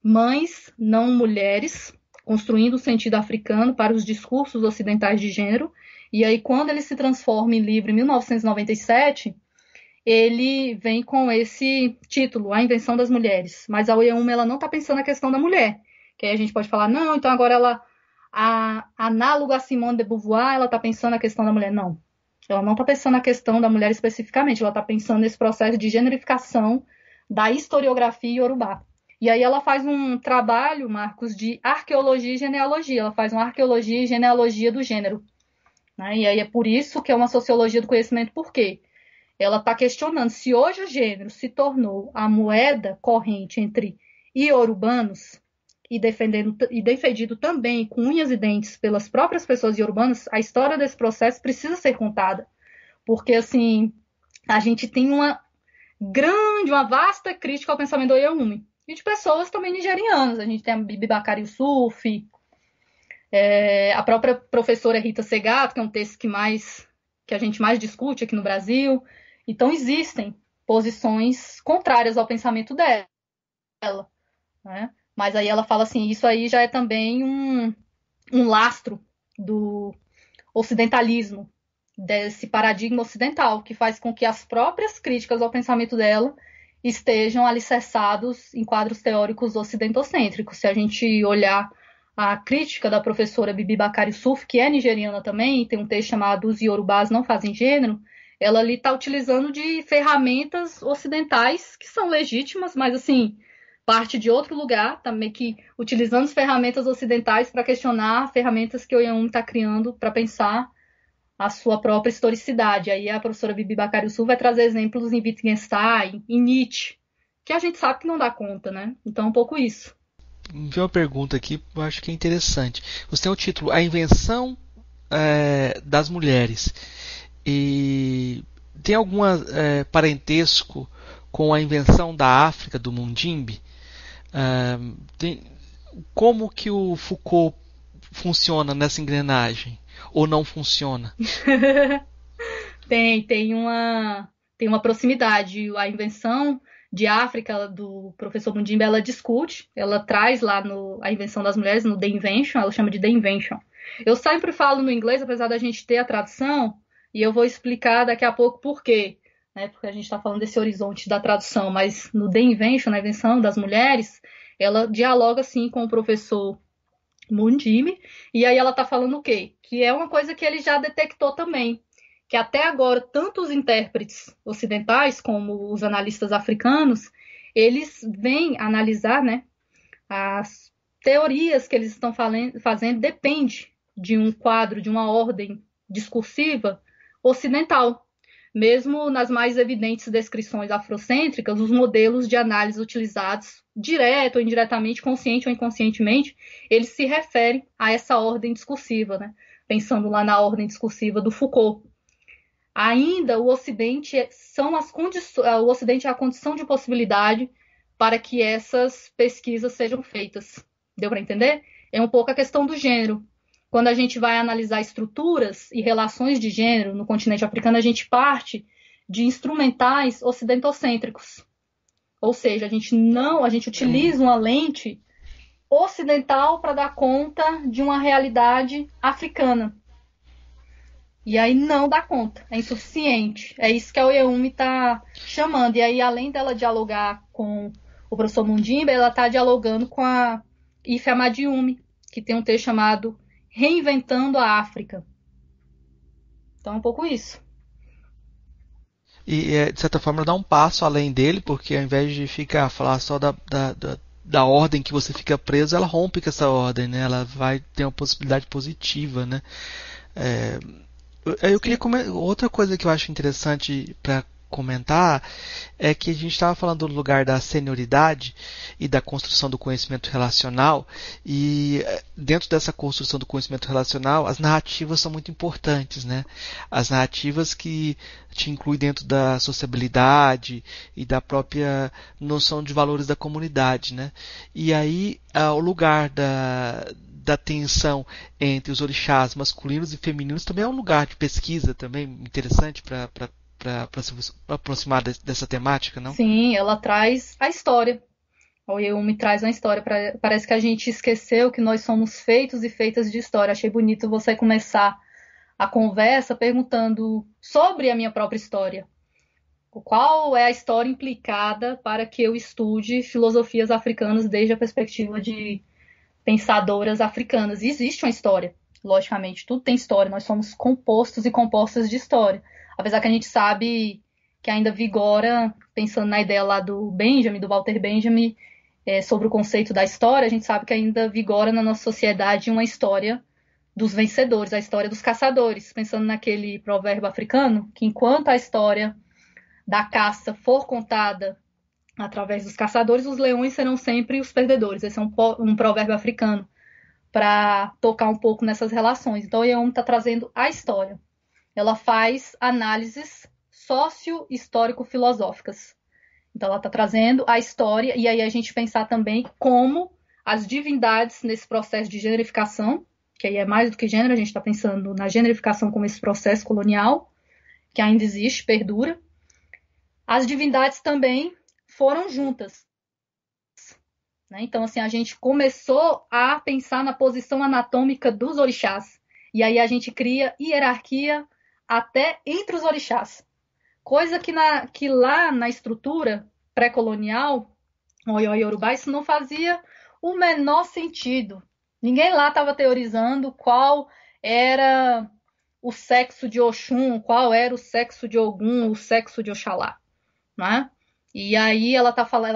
Mães, Não Mulheres, construindo o sentido africano para os discursos ocidentais de gênero. E aí, quando ele se transforma em livro em 1997, ele vem com esse título, A Invenção das Mulheres. Mas a Oiê-Umi, ela não está pensando na questão da mulher. Que aí a gente pode falar, não, então agora análoga a Simone de Beauvoir, ela está pensando na questão da mulher. Não. Ela não está pensando na questão da mulher especificamente, ela está pensando nesse processo de generificação da historiografia iorubá. E aí ela faz um trabalho, Marcos, de arqueologia e genealogia. Ela faz uma arqueologia e genealogia do gênero. Né? E aí é por isso que é uma sociologia do conhecimento. Por quê? Ela está questionando se hoje o gênero se tornou a moeda corrente entre iorubanos e defendido também com unhas e dentes pelas próprias pessoas iorubanas, a história desse processo precisa ser contada. Porque, assim, a gente tem uma vasta crítica ao pensamento do Oiê-Umi. E de pessoas também nigerianas. A gente tem a Bibi Bakari Yusuf, a própria professora Rita Segato, que é um texto que a gente mais discute aqui no Brasil. Então, existem posições contrárias ao pensamento dela. Né? Mas aí ela fala assim, isso aí já é também um lastro do ocidentalismo, desse paradigma ocidental, que faz com que as próprias críticas ao pensamento dela estejam alicerçados em quadros teóricos ocidentocêntricos. Se a gente olhar a crítica da professora Bibi Bakari Yusuf, que é nigeriana também, tem um texto chamado Os Iorubás Não Fazem Gênero, ela ali está utilizando de ferramentas ocidentais que são legítimas, mas assim, parte de outro lugar, também que utilizando as ferramentas ocidentais para questionar ferramentas que o Oiê-Umi está criando para pensar a sua própria historicidade. Aí a professora Bibi Bakari Yusuf vai trazer exemplos em Wittgenstein, em Nietzsche, que a gente sabe que não dá conta, né? Então é um pouco isso. Vi uma pergunta aqui, eu acho que é interessante. Você tem o título A Invenção das mulheres. E tem algum parentesco com a invenção da África, do Mundimbe? Como que o Foucault funciona nessa engrenagem? Ou não funciona? Tem uma proximidade. A invenção de África do professor Mundimbe, ela discute, ela traz lá a invenção das mulheres no The Invention, ela chama de The Invention. Eu sempre falo no inglês, apesar da gente ter a tradução, e eu vou explicar daqui a pouco por quê, né? Porque a gente está falando desse horizonte da tradução, mas no The Invention, na invenção das mulheres, ela dialoga assim com o professor Mundimbe, e aí ela está falando o quê? Que é uma coisa que ele já detectou também, que até agora, tanto os intérpretes ocidentais como os analistas africanos, eles vêm analisar, né, as teorias que eles estão fazendo depende de um quadro, de uma ordem discursiva ocidental. Mesmo nas mais evidentes descrições afrocêntricas, os modelos de análise utilizados, direto ou indiretamente, consciente ou inconscientemente, eles se referem a essa ordem discursiva, né? Pensando lá na ordem discursiva do Foucault. Ainda o Ocidente o Ocidente é a condição de possibilidade para que essas pesquisas sejam feitas. Deu para entender? É um pouco a questão do gênero. Quando a gente vai analisar estruturas e relações de gênero no continente africano, a gente parte de instrumentais ocidentocêntricos. Ou seja, a gente utiliza uma lente ocidental para dar conta de uma realidade africana. E aí não dá conta, é insuficiente. É isso que a Oyeyumi está chamando. E aí, além dela dialogar com o professor Mundimbe, ela está dialogando com a Ife Amadiumi, que tem um texto chamado Reinventando a África. Então é um pouco isso. E, de certa forma, dá um passo além dele, porque ao invés de falar só da ordem que você fica preso, ela rompe com essa ordem, né? Ela vai ter uma possibilidade positiva, né? Eu queria outra coisa que eu acho interessante para comentar é que a gente estava falando do lugar da senioridade e da construção do conhecimento relacional, e dentro dessa construção do conhecimento relacional as narrativas são muito importantes, né? As narrativas que te incluem dentro da sociabilidade e da própria noção de valores da comunidade, né? E aí o lugar da tensão entre os orixás masculinos e femininos também é um lugar de pesquisa também interessante para se aproximar dessa temática, não? Sim, ela traz a história. A Oyeyumi traz uma história. Parece que a gente esqueceu que nós somos feitos e feitas de história. Achei bonito você começar a conversa perguntando sobre a minha própria história. Qual é a história implicada para que eu estude filosofias africanas desde a perspectiva de pensadoras africanas? E existe uma história, logicamente, tudo tem história. Nós somos compostos e compostas de história. Apesar que a gente sabe que ainda vigora, pensando na ideia lá do Walter Benjamin, sobre o conceito da história, a gente sabe que ainda vigora na nossa sociedade uma história dos vencedores, a história dos caçadores. Pensando naquele provérbio africano, que enquanto a história da caça for contada através dos caçadores, os leões serão sempre os perdedores. Esse é um provérbio africano para tocar um pouco nessas relações. Então, a Oyeyumi está trazendo a história. Ela faz análises socio-histórico-filosóficas. Então, ela está trazendo a história, e aí a gente pensar também como as divindades nesse processo de generificação, que aí é mais do que gênero, a gente está pensando na generificação como esse processo colonial, que ainda existe, perdura. As divindades também foram juntas. Então, assim, a gente começou a pensar na posição anatômica dos orixás. E aí a gente cria hierarquia até entre os orixás. Coisa que lá na estrutura pré-colonial, Oió-Yorubá, isso não fazia o menor sentido. Ninguém lá estava teorizando qual era o sexo de Oxum, qual era o sexo de Ogum, o sexo de Oxalá. Né? E aí ela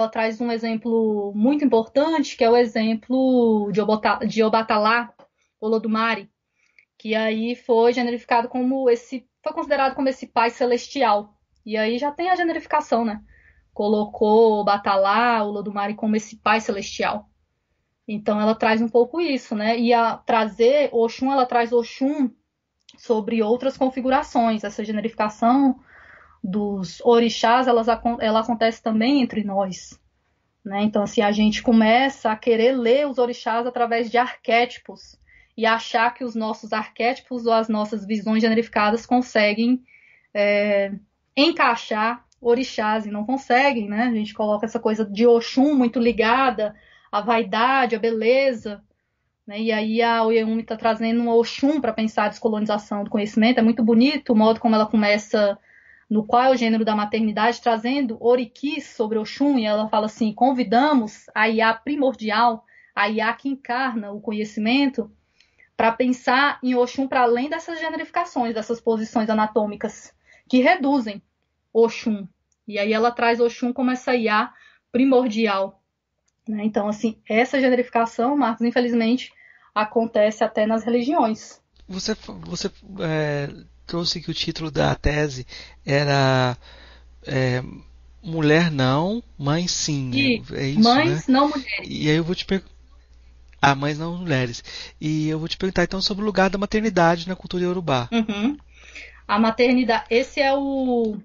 traz um exemplo muito importante, que é o exemplo de Obatalá, Olodumare, que aí foi generificado foi considerado como esse pai celestial. E aí já tem a generificação, né? Colocou Obatalá, Olodumare como esse pai celestial. Então ela traz um pouco isso, né? E a trazer Oxum, ela traz Oxum sobre outras configurações. Essa generificação dos orixás, ela acontece também entre nós. Né? Então, assim, a gente começa a querer ler os orixás através de arquétipos e achar que os nossos arquétipos ou as nossas visões generificadas conseguem encaixar orixás e não conseguem, né? A gente coloca essa coisa de Oxum muito ligada à vaidade, à beleza, né? E aí a Oyeyumi está trazendo um Oxum para pensar a descolonização do conhecimento. É muito bonito o modo como ela começa no qual é o gênero da maternidade, trazendo Orikis sobre Oxum, e ela fala assim, convidamos a Iá primordial, a Iá que encarna o conhecimento, para pensar em Oxum para além dessas generificações, dessas posições anatômicas que reduzem Oxum. E aí ela traz Oxum como essa Iá primordial. Né? Então, assim, essa generificação, Marcos, infelizmente, acontece até nas religiões. Você trouxe que o título da tese era Mulher não, Mãe sim. E É isso, mães, né? não mulheres. E aí eu vou te perguntar. Ah, mães não mulheres. E eu vou te perguntar então sobre o lugar da maternidade na cultura iorubá. Uhum. A maternidade, esse é o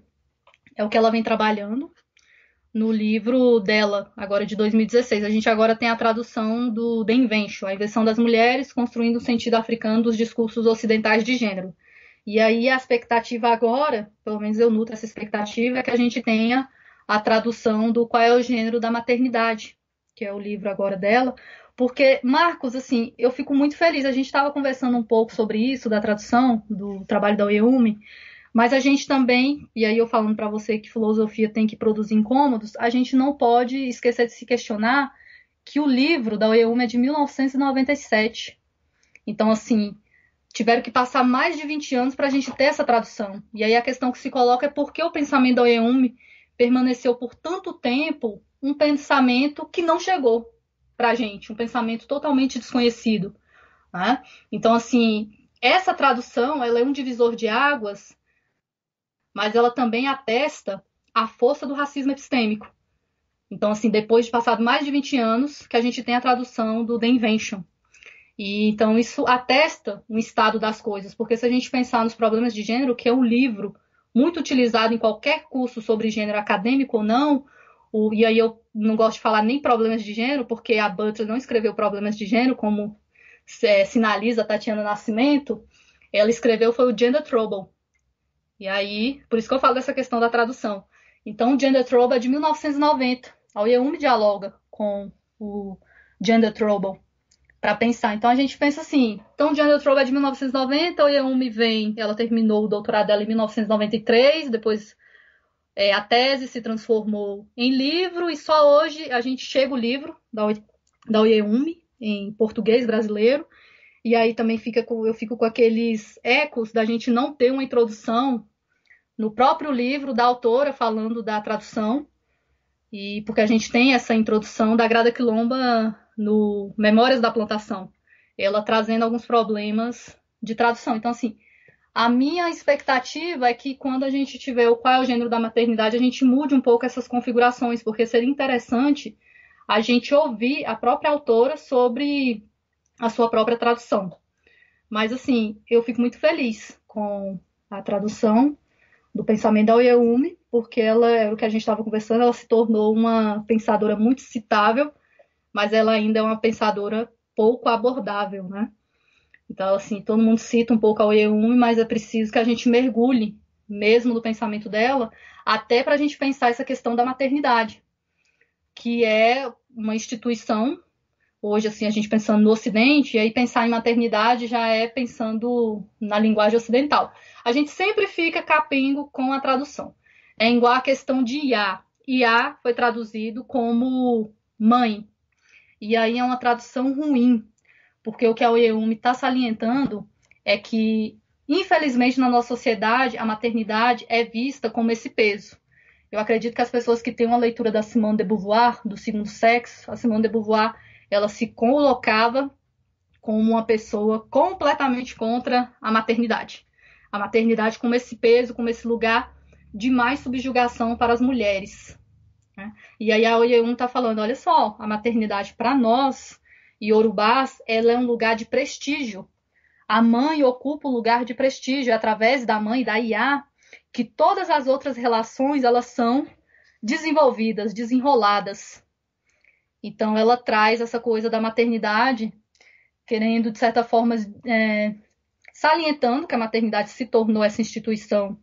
que ela vem trabalhando no livro dela, agora de 2016. A gente agora tem a tradução do The Invention, a invenção das mulheres construindo o sentido africano dos discursos ocidentais de gênero. E aí a expectativa agora, pelo menos eu nutro essa expectativa, é que a gente tenha a tradução do Qual é o Gênero da Maternidade, que é o livro agora dela. Porque, Marcos, assim, eu fico muito feliz. A gente estava conversando um pouco sobre isso, da tradução, do trabalho da Oyeyumi, mas a gente também, e aí eu falando para você que filosofia tem que produzir incômodos, a gente não pode esquecer de se questionar que o livro da Oyeyumi é de 1997. Então, assim, tiveram que passar mais de 20 anos para a gente ter essa tradução. E aí a questão que se coloca é por que o pensamento da Oyeyumi permaneceu por tanto tempo um pensamento que não chegou para a gente, um pensamento totalmente desconhecido. Né? Então, assim, essa tradução ela é um divisor de águas, mas ela também atesta a força do racismo epistêmico. Então, assim, depois de passado mais de 20 anos, que a gente tem a tradução do The Invention. E então isso atesta um estado das coisas, porque se a gente pensar nos problemas de gênero, que é um livro muito utilizado em qualquer curso sobre gênero acadêmico ou não, e aí eu não gosto de falar nem problemas de gênero, porque a Butler não escreveu problemas de gênero, como sinaliza a Tatiana Nascimento, ela escreveu foi o Gender Trouble. E aí, por isso que eu falo dessa questão da tradução. Então, o Gender Trouble é de 1990. A Oyeyumi dialoga com o Gender Trouble para pensar. Então, a gente pensa assim, então, o Gender Trouble é de 1990, a Oyeyumi vem, ela terminou o doutorado dela em 1993, depois a tese se transformou em livro, e só hoje a gente chega o livro da Oyeyumi, em português brasileiro, e aí também eu fico com aqueles ecos da gente não ter uma introdução no próprio livro da autora falando da tradução, e porque a gente tem essa introdução da Grada Quilomba no Memórias da Plantação, ela trazendo alguns problemas de tradução. Então, assim, a minha expectativa é que quando a gente tiver o Qual é o Gênero da Maternidade, a gente mude um pouco essas configurações, porque seria interessante a gente ouvir a própria autora sobre a sua própria tradução. Mas, assim, eu fico muito feliz com a tradução do pensamento da Oyeyumi, porque ela, era o que a gente estava conversando, ela se tornou uma pensadora muito citável, mas ela ainda é uma pensadora pouco abordável, né? Então, assim, todo mundo cita um pouco a Oyeyumi, mas é preciso que a gente mergulhe mesmo no pensamento dela, até para a gente pensar essa questão da maternidade, que é uma instituição. Hoje, assim, a gente pensando no Ocidente, e aí pensar em maternidade já é pensando na linguagem ocidental. A gente sempre fica capengo com a tradução. É igual a questão de Iá. Iá foi traduzido como mãe. E aí é uma tradução ruim, porque o que a Oyeyumi está salientando é que, infelizmente, na nossa sociedade, a maternidade é vista como esse peso. Eu acredito que as pessoas que têm uma leitura da Simone de Beauvoir, do Segundo Sexo, a Simone de Beauvoir, ela se colocava como uma pessoa completamente contra a maternidade. A maternidade como esse peso, como esse lugar de mais subjugação para as mulheres. Né? E aí a Oyeyumi está falando, olha só, a maternidade para nós, iorubás, ela é um lugar de prestígio. a mãe ocupa o lugar de prestígio, através da mãe, da IA, que todas as outras relações elas são desenvolvidas, desenroladas. Então, ela traz essa coisa da maternidade, querendo, de certa forma, salientando que a maternidade se tornou essa instituição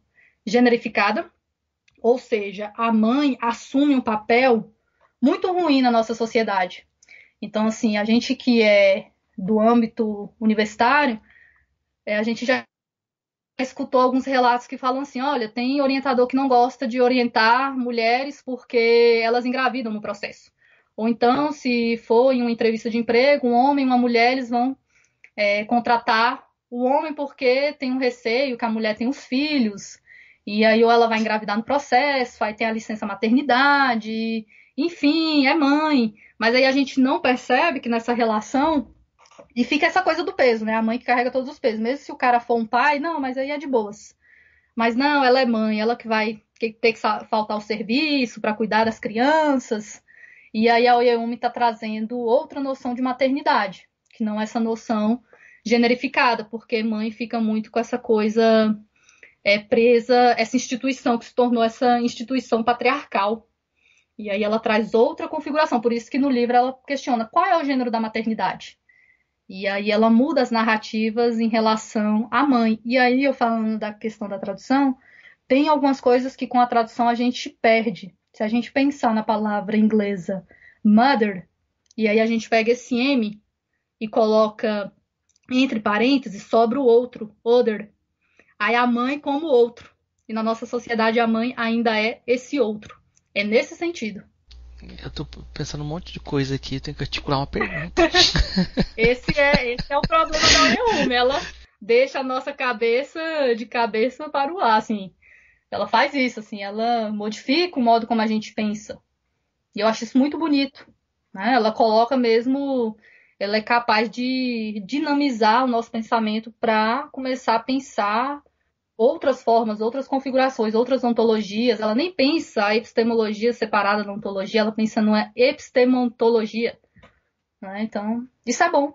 generificada, ou seja, a mãe assume um papel muito ruim na nossa sociedade. Então, assim, a gente que é do âmbito universitário, a gente já escutou alguns relatos que falam assim, olha, tem orientador que não gosta de orientar mulheres porque elas engravidam no processo. Ou então, se for em uma entrevista de emprego, um homem e uma mulher, eles vão contratar o homem porque tem um receio que a mulher tem os filhos, e aí ou ela vai engravidar no processo, vai ter a licença maternidade, enfim, é mãe. Mas aí a gente não percebe que nessa relação, e fica essa coisa do peso, né? A mãe que carrega todos os pesos. Mesmo se o cara for um pai, não, mas aí é de boas. Mas não, ela é mãe, ela que vai ter que faltar o serviço para cuidar das crianças. E aí a Oyeyumi está trazendo outra noção de maternidade, que não é essa noção generificada, porque mãe fica muito com essa coisa presa, essa instituição que se tornou essa instituição patriarcal. E aí ela traz outra configuração, por isso que no livro ela questiona qual é o gênero da maternidade. E aí ela muda as narrativas em relação à mãe. E aí, eu falando da questão da tradução, tem algumas coisas que com a tradução a gente perde. Se a gente pensar na palavra inglesa mother, e aí a gente pega esse M e coloca entre parênteses, sobra o outro, other. Aí a mãe como outro. E na nossa sociedade a mãe ainda é esse outro. É nesse sentido. Eu tô pensando um monte de coisa aqui, tenho que articular uma pergunta. Esse é o problema da Oyeyumi. Ela deixa a nossa cabeça de cabeça para o ar, assim. Ela faz isso, assim, ela modifica o modo como a gente pensa. E eu acho isso muito bonito, né? Ela coloca mesmo, ela é capaz de dinamizar o nosso pensamento para começar a pensar outras formas, outras configurações, outras ontologias. Ela nem pensa a epistemologia separada da ontologia, ela pensa numa epistemontologia. Né? Então, isso é bom.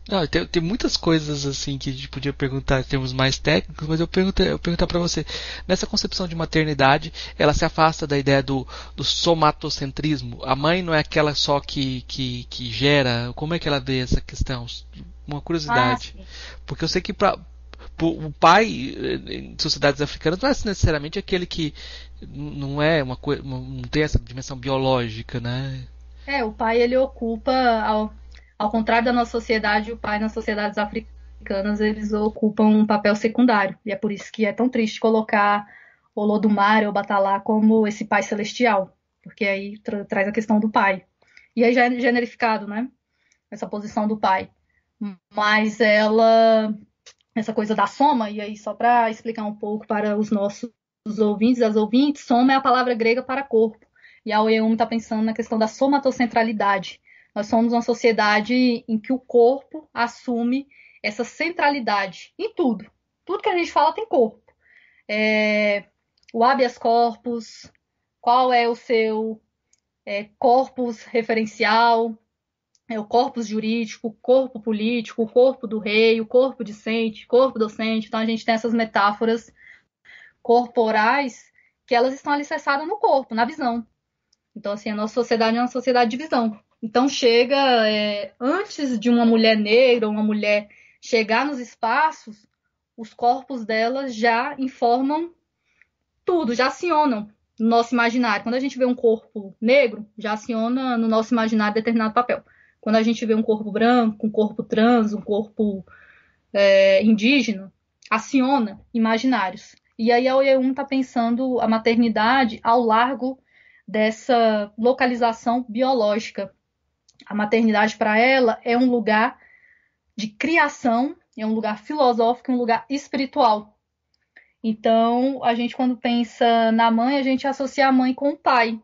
Não, tem muitas coisas assim que a gente podia perguntar em termos mais técnicos, mas eu perguntar para você, nessa concepção de maternidade, ela se afasta da ideia do somatocentrismo? A mãe não é aquela só que gera? Como é que ela vê essa questão? Uma curiosidade. Porque eu sei que o pai em sociedades africanas não é necessariamente aquele que não é uma coisa, não tem essa dimensão biológica, né? O pai ele ocupa, ao contrário da nossa sociedade, o pai nas sociedades africanas eles ocupam um papel secundário. E é por isso que é tão triste colocar Olodumare ou Batalá como esse pai celestial, porque aí traz a questão do pai. E aí já é generificado, né? Essa posição do pai. Mas essa coisa da soma, e aí só para explicar um pouco para os nossos ouvintes, as ouvintes, soma é a palavra grega para corpo. E a Oyeyumi está pensando na questão da somatocentralidade. Nós somos uma sociedade em que o corpo assume essa centralidade em tudo. Tudo que a gente fala tem corpo. O habeas corpus, qual é o seu corpus referencial, o corpus jurídico, o corpo político, o corpo do rei, o corpo discente, corpo docente. Então a gente tem essas metáforas corporais que elas estão alicerçadas no corpo, na visão. Então, assim, a nossa sociedade é uma sociedade de visão. Então, chega, antes de uma mulher negra ou uma mulher chegar nos espaços, os corpos delas já informam tudo, já acionam no nosso imaginário. Quando a gente vê um corpo negro, já aciona no nosso imaginário determinado papel. Quando a gente vê um corpo branco, um corpo trans, um corpo indígena, aciona imaginários. E aí a Oyeyumi está pensando a maternidade ao largo dessa localização biológica. A maternidade para ela é um lugar de criação, é um lugar filosófico, um lugar espiritual. Então, a gente quando pensa na mãe, a gente associa a mãe com o pai.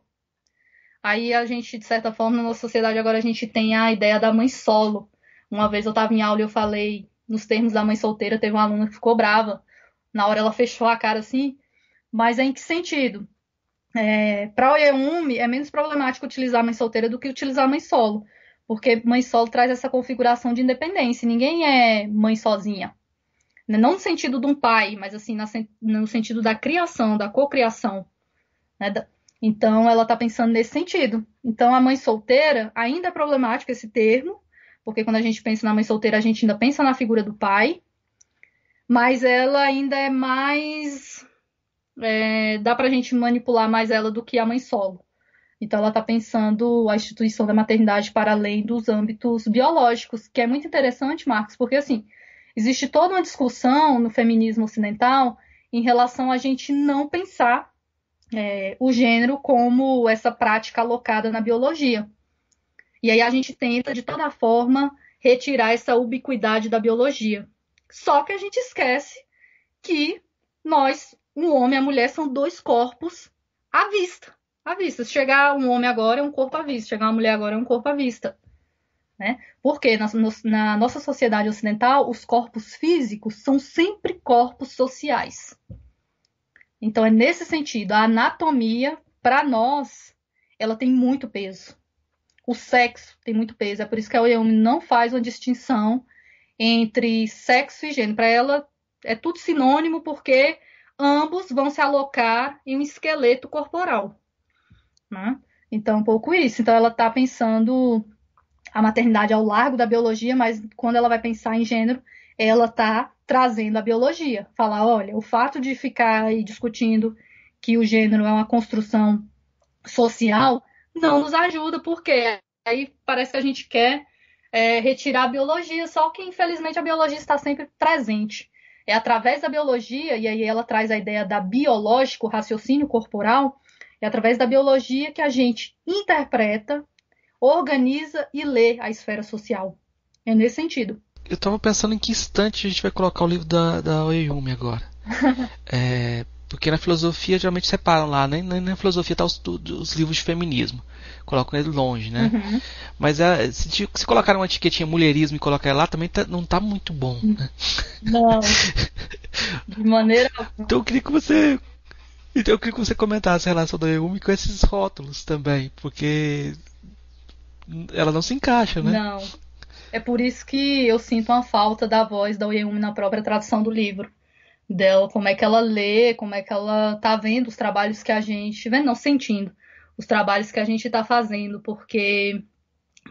Aí a gente, de certa forma, na nossa sociedade agora a gente tem a ideia da mãe solo. Uma vez eu estava em aula e eu falei nos termos da mãe solteira, teve uma aluna que ficou brava. Na hora ela fechou a cara assim, mas em que sentido? Para Oyeyumi é menos problemático utilizar a mãe solteira do que utilizar a mãe solo. porque mãe solo traz essa configuração de independência. Ninguém é mãe sozinha. Não no sentido de um pai, mas assim, no sentido da criação, da cocriação. Né? Então, ela está pensando nesse sentido. Então, a mãe solteira, ainda é problemático esse termo, porque quando a gente pensa na mãe solteira, a gente ainda pensa na figura do pai, mas ela ainda é mais... dá para a gente manipular mais ela do que a mãe solo. Então, ela está pensando a instituição da maternidade para além dos âmbitos biológicos, que é muito interessante, Marcos, porque, assim, existe toda uma discussão no feminismo ocidental em relação a gente não pensar o gênero como essa prática alocada na biologia. E aí a gente tenta, de toda forma, retirar essa ubiquidade da biologia. Só que a gente esquece que nós, um homem e a mulher, são dois corpos à vista. À vista. Se chegar um homem agora, é um corpo à vista. Se chegar uma mulher agora, é um corpo à vista. Né? Porque na nossa sociedade ocidental, os corpos físicos são sempre corpos sociais. Então, é nesse sentido, a anatomia, para nós, ela tem muito peso. O sexo tem muito peso. É por isso que a Oyeyumi não faz uma distinção entre sexo e gênero. Para ela, é tudo sinônimo, porque ambos vão se alocar em um esqueleto corporal. Né? Então, um pouco isso. Então, ela está pensando a maternidade ao largo da biologia, mas quando ela vai pensar em gênero, ela está trazendo a biologia. Falar, olha, o fato de ficar aí discutindo que o gênero é uma construção social não nos ajuda, porque aí parece que a gente quer retirar a biologia, só que infelizmente a biologia está sempre presente. É através da biologia, e aí ela traz a ideia da biológico, raciocínio corporal, é através da biologia que a gente interpreta, organiza e lê a esfera social. É nesse sentido. Eu estava pensando em que instante a gente vai colocar o livro da Oyeyumi agora. Porque na filosofia geralmente separam lá, nem na filosofia tá os livros de feminismo. Colocam ele longe, né? Uhum. Mas se colocar uma etiquetinha mulherismo e colocar ele lá, também não tá muito bom, né? Não, de maneira alguma. Então eu queria que você comentasse a relação da Oyeyumi com esses rótulos também, porque ela não se encaixa, né? Não. É por isso que eu sinto uma falta da voz da Oyeyumi na própria tradução do livro. Dela, como é que ela lê, como é que ela tá vendo os trabalhos que a gente... Vendo, não, sentindo os trabalhos que a gente tá fazendo, porque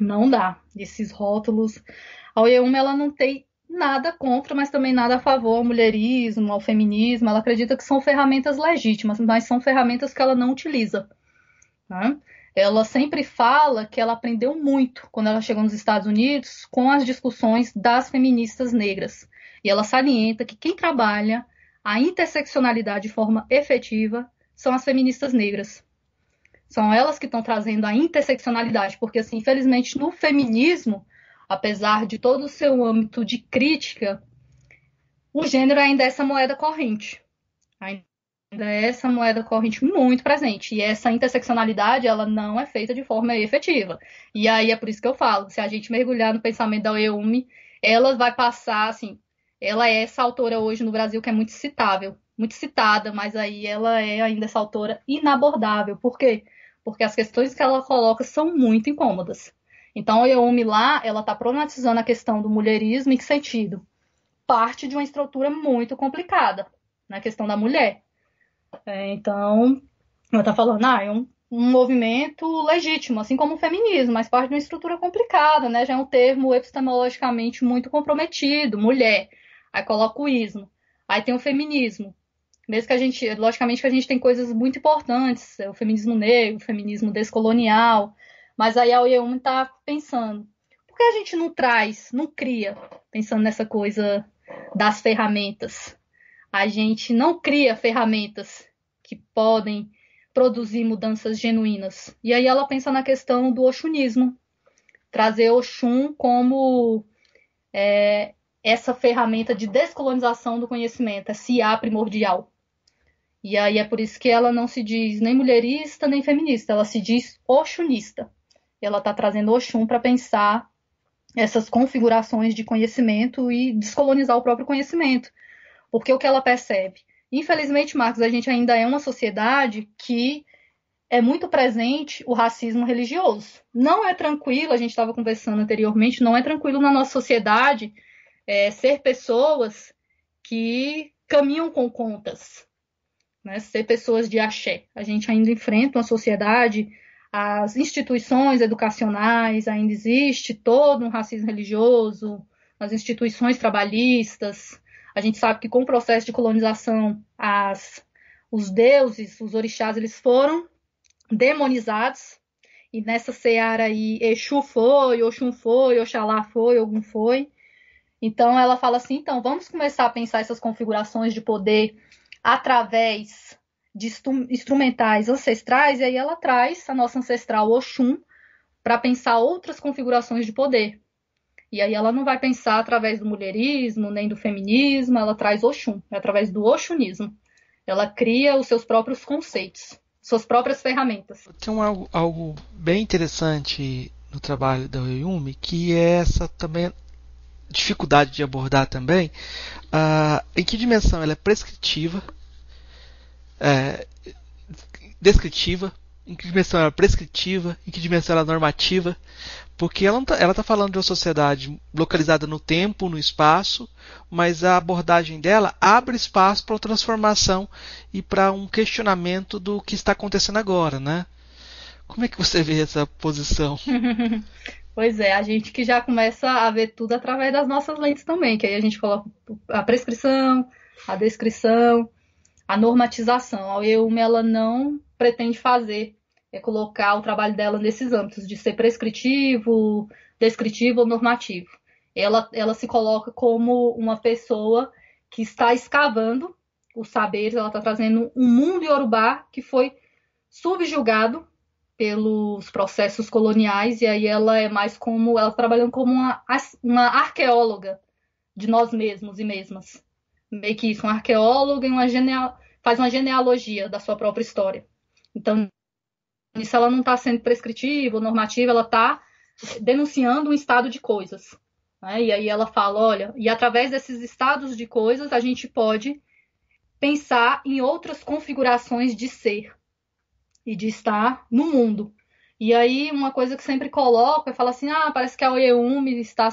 não dá. Esses rótulos... A Oyeyumi, ela não tem nada contra, mas também nada a favor ao mulherismo, ao feminismo. Ela acredita que são ferramentas legítimas, mas são ferramentas que ela não utiliza. Né? Ela sempre fala que ela aprendeu muito quando ela chegou nos Estados Unidos com as discussões das feministas negras. E ela salienta que quem trabalha a interseccionalidade de forma efetiva são as feministas negras. São elas que estão trazendo a interseccionalidade, porque, assim, infelizmente, no feminismo, apesar de todo o seu âmbito de crítica, o gênero ainda é essa moeda corrente. Ainda é essa moeda corrente muito presente. E essa interseccionalidade, ela não é feita de forma efetiva. E aí é por isso que eu falo, se a gente mergulhar no pensamento da Oyeyumi, ela vai passar, assim, ela é essa autora hoje no Brasil que é muito citável, muito citada, mas aí ela é ainda essa autora inabordável. Por quê? Porque as questões que ela coloca são muito incômodas. Então, a Oyeyumi lá, ela está problematizando a questão do mulherismo. Em que sentido? Parte de uma estrutura muito complicada, na questão da mulher. Então, ela está falando, é um movimento legítimo, assim como o feminismo, mas parte de uma estrutura complicada, né? Já é um termo epistemologicamente muito comprometido, mulher. Aí coloca o ismo. Aí tem o feminismo. Mesmo que a gente, logicamente que a gente tem coisas muito importantes, o feminismo negro, o feminismo descolonial, mas aí a Oyeyumi está pensando, por que a gente não traz, não cria, pensando nessa coisa das ferramentas? A gente não cria ferramentas que podem produzir mudanças genuínas. E aí ela pensa na questão do oxunismo, trazer Oxum como essa ferramenta de descolonização do conhecimento, esse IA primordial. E aí é por isso que ela não se diz nem mulherista, nem feminista, ela se diz oxunista. Ela está trazendo Oxum para pensar essas configurações de conhecimento e descolonizar o próprio conhecimento. Porque o que ela percebe? Infelizmente, Marcos, a gente ainda é uma sociedade que é muito presente o racismo religioso. Não é tranquilo, a gente estava conversando anteriormente, não é tranquilo na nossa sociedade ser pessoas que caminham com contas, né? Ser pessoas de axé. A gente ainda enfrenta uma sociedade, as instituições educacionais, ainda existe todo um racismo religioso, as instituições trabalhistas. A gente sabe que com o processo de colonização, os deuses, os orixás, eles foram demonizados, e nessa seara aí, Exu foi, Oxum foi, Oxalá foi, Ogum foi. Então ela fala assim, então vamos começar a pensar essas configurações de poder através de instrumentais ancestrais, e aí ela traz a nossa ancestral Oxum para pensar outras configurações de poder. E aí ela não vai pensar através do mulherismo, nem do feminismo, ela traz Oxum, é através do oxunismo. Ela cria os seus próprios conceitos, suas próprias ferramentas. Tem algo bem interessante no trabalho da Oyeyumi, que é essa também dificuldade de abordar também em que dimensão ela é prescritiva, descritiva, em que dimensão ela é prescritiva, em que dimensão ela é normativa, porque ela está falando de uma sociedade localizada no tempo, no espaço, mas a abordagem dela abre espaço para uma transformação e para um questionamento do que está acontecendo agora, né? Como é que você vê essa posição? Pois é, a gente que já começa a ver tudo através das nossas lentes também, que aí a gente coloca a prescrição, a descrição, a normatização. A Oyeyumi, ela não pretende fazer, colocar o trabalho dela nesses âmbitos de ser prescritivo, descritivo ou normativo. Ela se coloca como uma pessoa que está escavando os saberes, ela está trazendo um mundo iorubá que foi subjugado pelos processos coloniais, e aí ela é mais como, ela trabalhando como uma arqueóloga de nós mesmos e mesmas. Meio que isso, uma arqueóloga e faz uma genealogia da sua própria história. Então, isso ela não está sendo prescritiva ou normativa, ela está denunciando um estado de coisas. Né? E aí ela fala, olha, e através desses estados de coisas a gente pode pensar em outras configurações de ser e de estar no mundo. E aí uma coisa que sempre coloco é falar assim, parece que a Oyeyumi está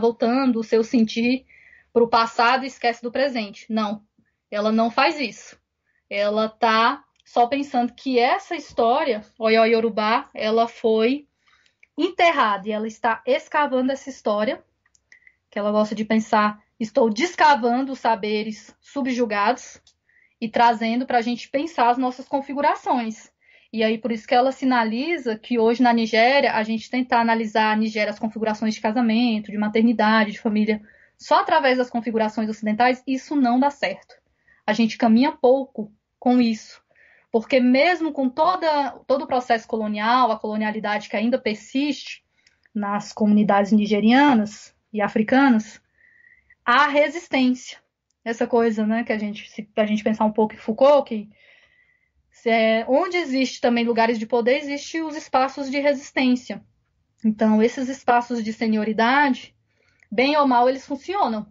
voltando o seu sentir para o passado e esquece do presente. Não, ela não faz isso. Ela está só pensando que essa história, Oyo Yorubá, ela foi enterrada e ela está escavando essa história, que ela gosta de pensar, estou descavando os saberes subjugados e trazendo para a gente pensar as nossas configurações. E aí, por isso que ela sinaliza que hoje na Nigéria, a gente tentar analisar a Nigéria, as configurações de casamento, de maternidade, de família, só através das configurações ocidentais, isso não dá certo. A gente caminha pouco com isso. Porque mesmo com todo o processo colonial, a colonialidade que ainda persiste nas comunidades nigerianas e africanas, há resistência. Essa coisa, né, que a gente pensar um pouco em Foucault, que onde existe também lugares de poder, existem os espaços de resistência. Então, esses espaços de senioridade, bem ou mal, eles funcionam.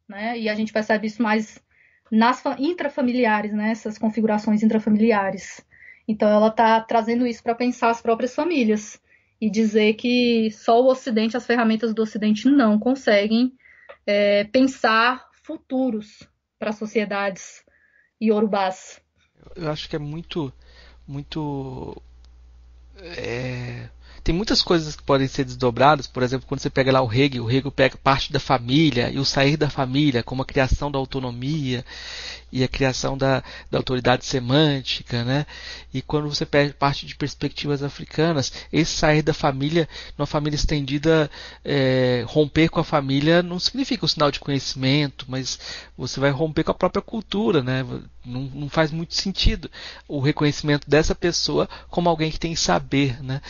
Né? E a gente percebe isso mais nas intrafamiliares, né? Essas configurações intrafamiliares. Então, ela está trazendo isso para pensar as próprias famílias e dizer que só o Ocidente, as ferramentas do Ocidente não conseguem pensar futuros para sociedades iorubás. Eu acho que é tem muitas coisas que podem ser desdobradas. Por exemplo, quando você pega lá o Hegel pega parte da família e o sair da família, como a criação da autonomia e a criação da autoridade semântica, né? E quando você pega parte de perspectivas africanas, esse sair da família, numa família estendida, romper com a família não significa um sinal de conhecimento, mas você vai romper com a própria cultura, né? Não faz muito sentido o reconhecimento dessa pessoa como alguém que tem saber, né?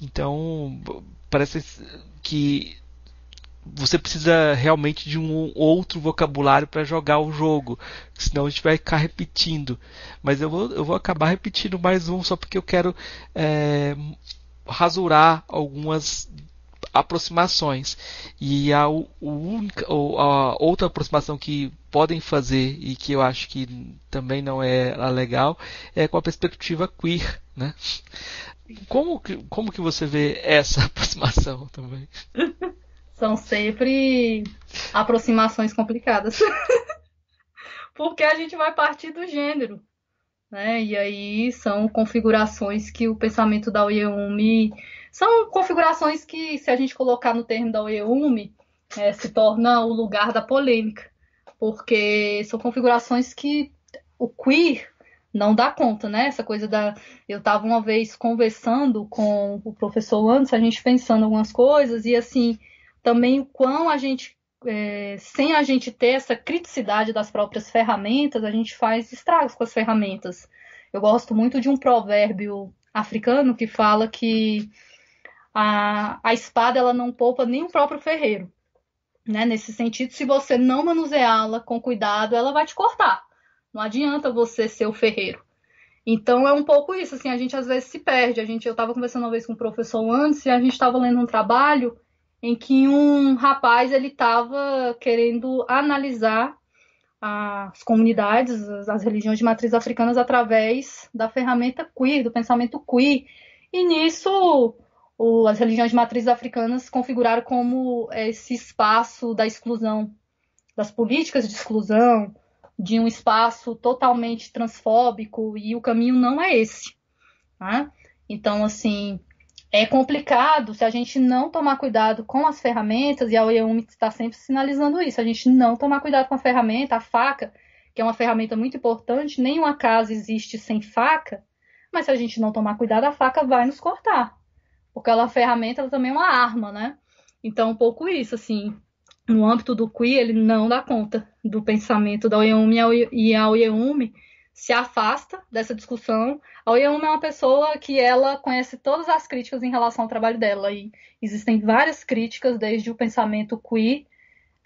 Então, parece que você precisa realmente de um outro vocabulário para jogar o jogo, senão a gente vai ficar repetindo. Mas eu vou acabar repetindo mais um só porque eu quero rasurar algumas aproximações. E a outra aproximação que podem fazer e que eu acho que também não é legal é com a perspectiva queer, né? Como que você vê essa aproximação também? São sempre aproximações complicadas. Porque a gente vai partir do gênero, né? E aí são configurações que o pensamento da Oyeyumi... São configurações que, se a gente colocar no termo da Oyeyumi, se torna o lugar da polêmica. Porque são configurações que o queer não dá conta, né? Essa coisa da... Eu estava uma vez conversando com o professor Anderson, a gente pensando algumas coisas, e assim, também o quão a gente... sem a gente ter essa criticidade das próprias ferramentas, a gente faz estragos com as ferramentas. Eu gosto muito de um provérbio africano que fala que a espada ela não poupa nem o próprio ferreiro, né? Nesse sentido, se você não manuseá-la com cuidado, ela vai te cortar. Não adianta você ser o ferreiro. Então é um pouco isso, assim, a gente às vezes se perde. Eu estava conversando uma vez com o professor antes e a gente estava lendo um trabalho em que um rapaz ele estava querendo analisar as comunidades, as religiões de matriz africanas através da ferramenta queer, do pensamento queer. E nisso as religiões de matriz africanas configuraram como esse espaço da exclusão, das políticas de exclusão, de um espaço totalmente transfóbico, e o caminho não é esse. Tá? Então, assim, é complicado se a gente não tomar cuidado com as ferramentas, e a Oyeyumi está sempre sinalizando isso, a gente não tomar cuidado com a ferramenta, a faca, que é uma ferramenta muito importante, nenhuma casa existe sem faca, mas se a gente não tomar cuidado, a faca vai nos cortar, porque ela, a ferramenta ela também é uma arma, né? Então, um pouco isso, assim, no âmbito do queer, ele não dá conta do pensamento da Oyeyumi, e a Oyeyumi se afasta dessa discussão. A Oyeyumi é uma pessoa que ela conhece todas as críticas em relação ao trabalho dela, e existem várias críticas desde o pensamento queer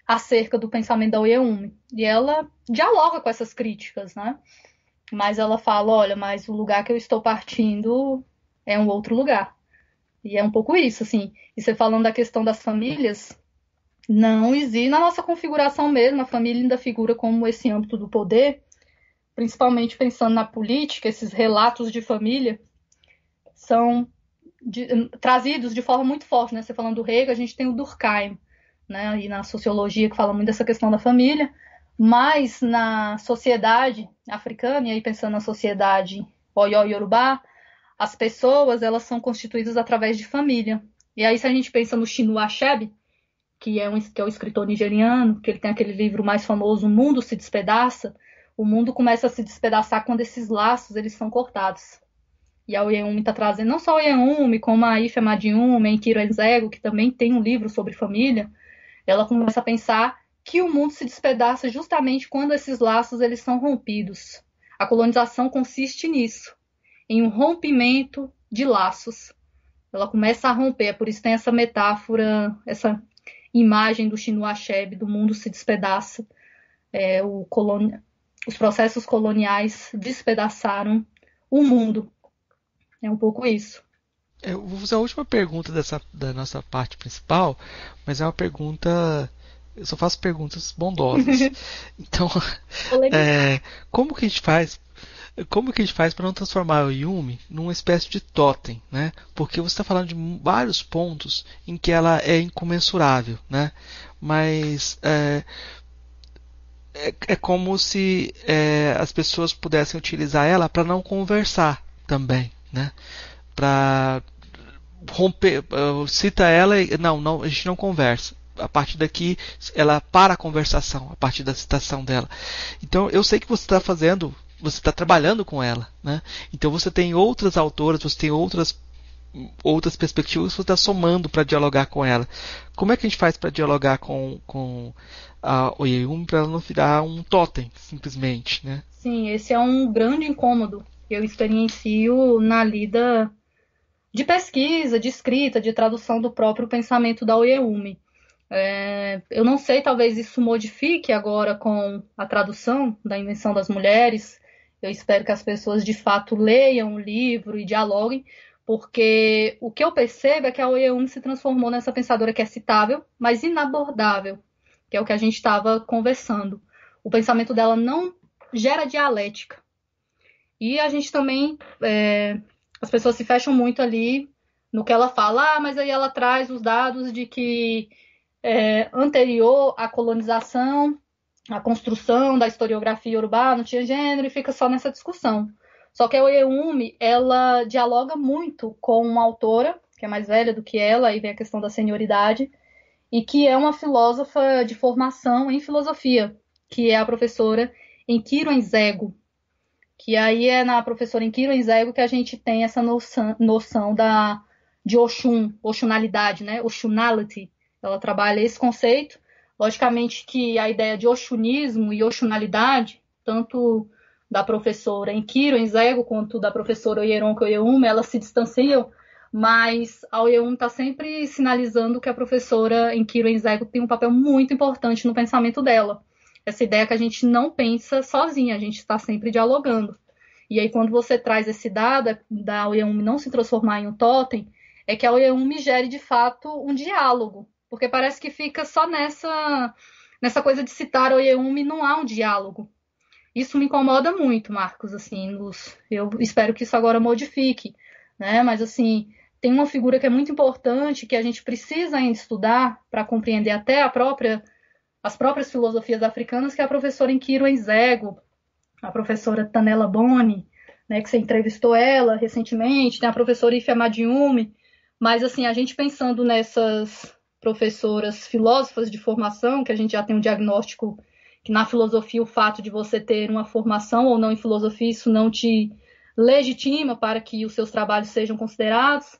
acerca do pensamento da Oyeyumi, e ela dialoga com essas críticas, né? Mas ela fala, olha, mas o lugar que eu estou partindo é um outro lugar. E é um pouco isso, assim. E você falando da questão das famílias, não existe, na nossa configuração mesmo, a família ainda figura como esse âmbito do poder, principalmente pensando na política, esses relatos de família são trazidos de forma muito forte, né? Você falando do Hegel, a gente tem o Durkheim, né? E na sociologia que fala muito dessa questão da família, mas na sociedade africana, e aí pensando na sociedade Oyo-Yorubá, as pessoas elas são constituídas através de família. E aí se a gente pensa no Chinua Achebe, que é o escritor nigeriano, que ele tem aquele livro mais famoso, O Mundo se Despedaça, o mundo começa a se despedaçar quando esses laços eles são cortados. E a Oyeyumi está trazendo, não só a Oyeyumi, como a Ife Amadium, a Nkiro Nzego, que também tem um livro sobre família, ela começa a pensar que o mundo se despedaça justamente quando esses laços eles são rompidos. A colonização consiste nisso, em um rompimento de laços. Ela começa a romper, é por isso que tem essa metáfora, essa imagem do Chinua Achebe, do mundo se despedaça. Os processos coloniais despedaçaram o mundo. É um pouco isso. Eu vou fazer a última pergunta da nossa parte principal, mas é uma pergunta... Eu só faço perguntas bondosas. Então, como que a gente faz para não transformar o Yumi numa espécie de totem, né? Porque você está falando de vários pontos em que ela é incomensurável, né? Mas é como se as pessoas pudessem utilizar ela para não conversar também, né? Para romper, cita ela e não, a gente não conversa. A partir daqui, ela para a conversação, a partir da citação dela. Então, eu sei que você está trabalhando com ela, né? Então, você tem outras autoras, você tem outras perspectivas que você está somando para dialogar com ela. Como é que a gente faz para dialogar com a Oyeyumi para ela não virar um totem, simplesmente, né? Sim, esse é um grande incômodo que eu experiencio na lida de pesquisa, de escrita, de tradução do próprio pensamento da Oyeyumi. Eu não sei, talvez isso modifique agora com a tradução da Invenção das Mulheres. Eu espero que as pessoas de fato leiam o livro e dialoguem, porque o que eu percebo é que a Oyeumi se transformou nessa pensadora que é citável, mas inabordável, que é o que a gente estava conversando. O pensamento dela não gera dialética. E a gente também, as pessoas se fecham muito ali no que ela fala, mas aí ela traz os dados de que anterior à colonização, a construção da historiografia urbana não tinha gênero e fica só nessa discussão. Só que a Oyeumi, ela dialoga muito com uma autora, que é mais velha do que ela, aí vem a questão da senioridade, e que é uma filósofa de formação em filosofia, que é a professora Enkiru Enzego, que aí é na professora Enkiru Enzego que a gente tem essa noção de Oxum, Oxunalidade, né? Oxunality. Ela trabalha esse conceito. Logicamente que a ideia de Oxunismo e Oxunalidade, tanto da professora Enkiru Enzego quanto da professora Oyeronka Oyeumi, elas se distanciam, mas a Oyeumi está sempre sinalizando que a professora Enkiru Enzego tem um papel muito importante no pensamento dela. Essa ideia que a gente não pensa sozinha, a gente está sempre dialogando. E aí quando você traz esse dado da Oyeumi não se transformar em um totem, é que a Oyeumi gere de fato um diálogo, porque parece que fica só nessa coisa de citar a Oyeumi, não há um diálogo. Isso me incomoda muito, Marcos, assim, eu espero que isso agora modifique, né? Mas, assim, tem uma figura que é muito importante, que a gente precisa ainda estudar para compreender até as próprias filosofias africanas, que é a professora Enkiru Enzego, a professora Tanela Boni, né, que você entrevistou ela recentemente, tem a professora Ife Amadiumi, mas, assim, a gente pensando nessas professoras filósofas de formação, que a gente já tem um diagnóstico que na filosofia o fato de você ter uma formação ou não em filosofia, isso não te legitima para que os seus trabalhos sejam considerados,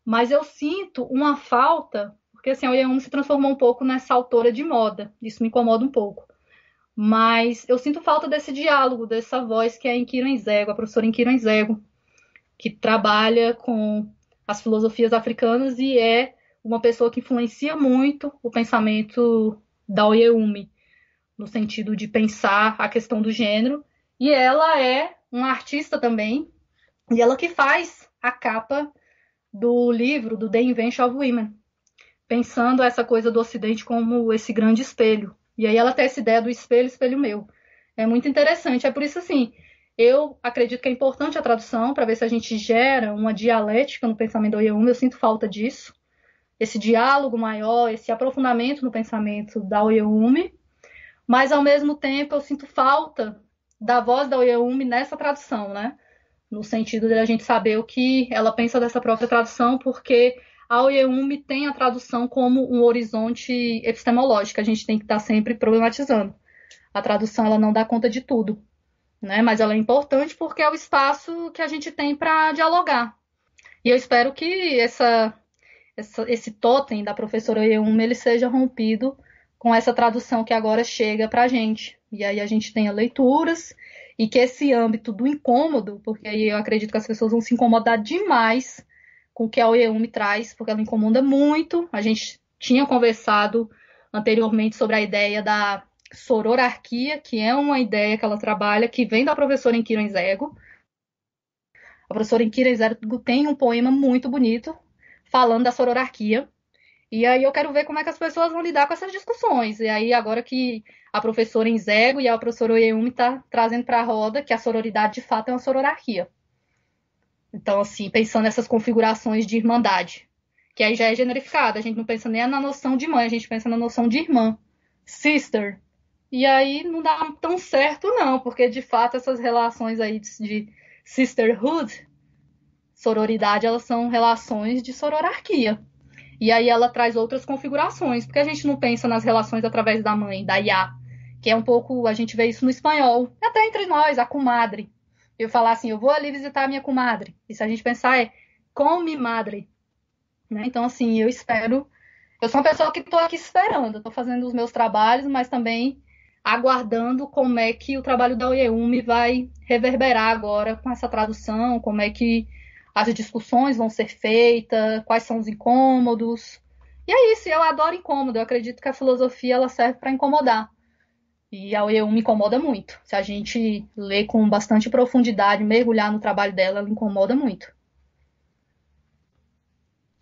mas eu sinto uma falta, porque assim, a Oyeumi se transformou um pouco nessa autora de moda, isso me incomoda um pouco, mas eu sinto falta desse diálogo, dessa voz que é a Enkiru Enzego, a professora Enkiru Enzego, que trabalha com as filosofias africanas e é uma pessoa que influencia muito o pensamento da Oyeumi, no sentido de pensar a questão do gênero, e ela é uma artista também, e ela que faz a capa do livro, do The Invention of Women, pensando essa coisa do Ocidente como esse grande espelho. E aí ela tem essa ideia do espelho, espelho meu. É muito interessante, é por isso assim, eu acredito que é importante a tradução, para ver se a gente gera uma dialética no pensamento do Oyeumi, eu sinto falta disso, esse diálogo maior, esse aprofundamento no pensamento da Oyeumi, mas ao mesmo tempo eu sinto falta da voz da Oyeumi nessa tradução, né? No sentido de a gente saber o que ela pensa dessa própria tradução, porque a Oyeumi tem a tradução como um horizonte epistemológico, a gente tem que estar sempre problematizando. A tradução ela não dá conta de tudo, né? Mas ela é importante porque é o espaço que a gente tem para dialogar. E eu espero que esse totem da professora Oyeumi ele seja rompido com essa tradução que agora chega para a gente. E aí a gente tenha leituras e que esse âmbito do incômodo, porque aí eu acredito que as pessoas vão se incomodar demais com o que a Oyeumi traz, porque ela incomoda muito. A gente tinha conversado anteriormente sobre a ideia da sororarquia, que é uma ideia que ela trabalha, que vem da professora Enkiru Enzego. A professora Enkiru Enzego tem um poema muito bonito falando da sororarquia. E aí eu quero ver como é que as pessoas vão lidar com essas discussões. E aí agora que a professora Enzego e a professora Oyeumi está trazendo para a roda que a sororidade de fato é uma sororarquia. Então, assim, pensando nessas configurações de irmandade, que aí já é generificada. A gente não pensa nem na noção de mãe, a gente pensa na noção de irmã, sister. E aí não dá tão certo não, porque de fato essas relações aí de sisterhood, sororidade, elas são relações de sororarquia. E aí ela traz outras configurações, porque a gente não pensa nas relações através da mãe, da Iá, que é um pouco, a gente vê isso no espanhol, até entre nós, a comadre. Eu falar assim, eu vou ali visitar a minha comadre. E se a gente pensar com mi madre. Né? Então, assim, eu espero. Eu sou uma pessoa que estou aqui esperando, estou fazendo os meus trabalhos, mas também aguardando como é que o trabalho da Oyeumi vai reverberar agora com essa tradução, como é que as discussões vão ser feitas, quais são os incômodos. E é isso, eu adoro incômodo, eu acredito que a filosofia ela serve para incomodar. E a Oyeumi me incomoda muito. Se a gente lê com bastante profundidade, mergulhar no trabalho dela, ela incomoda muito.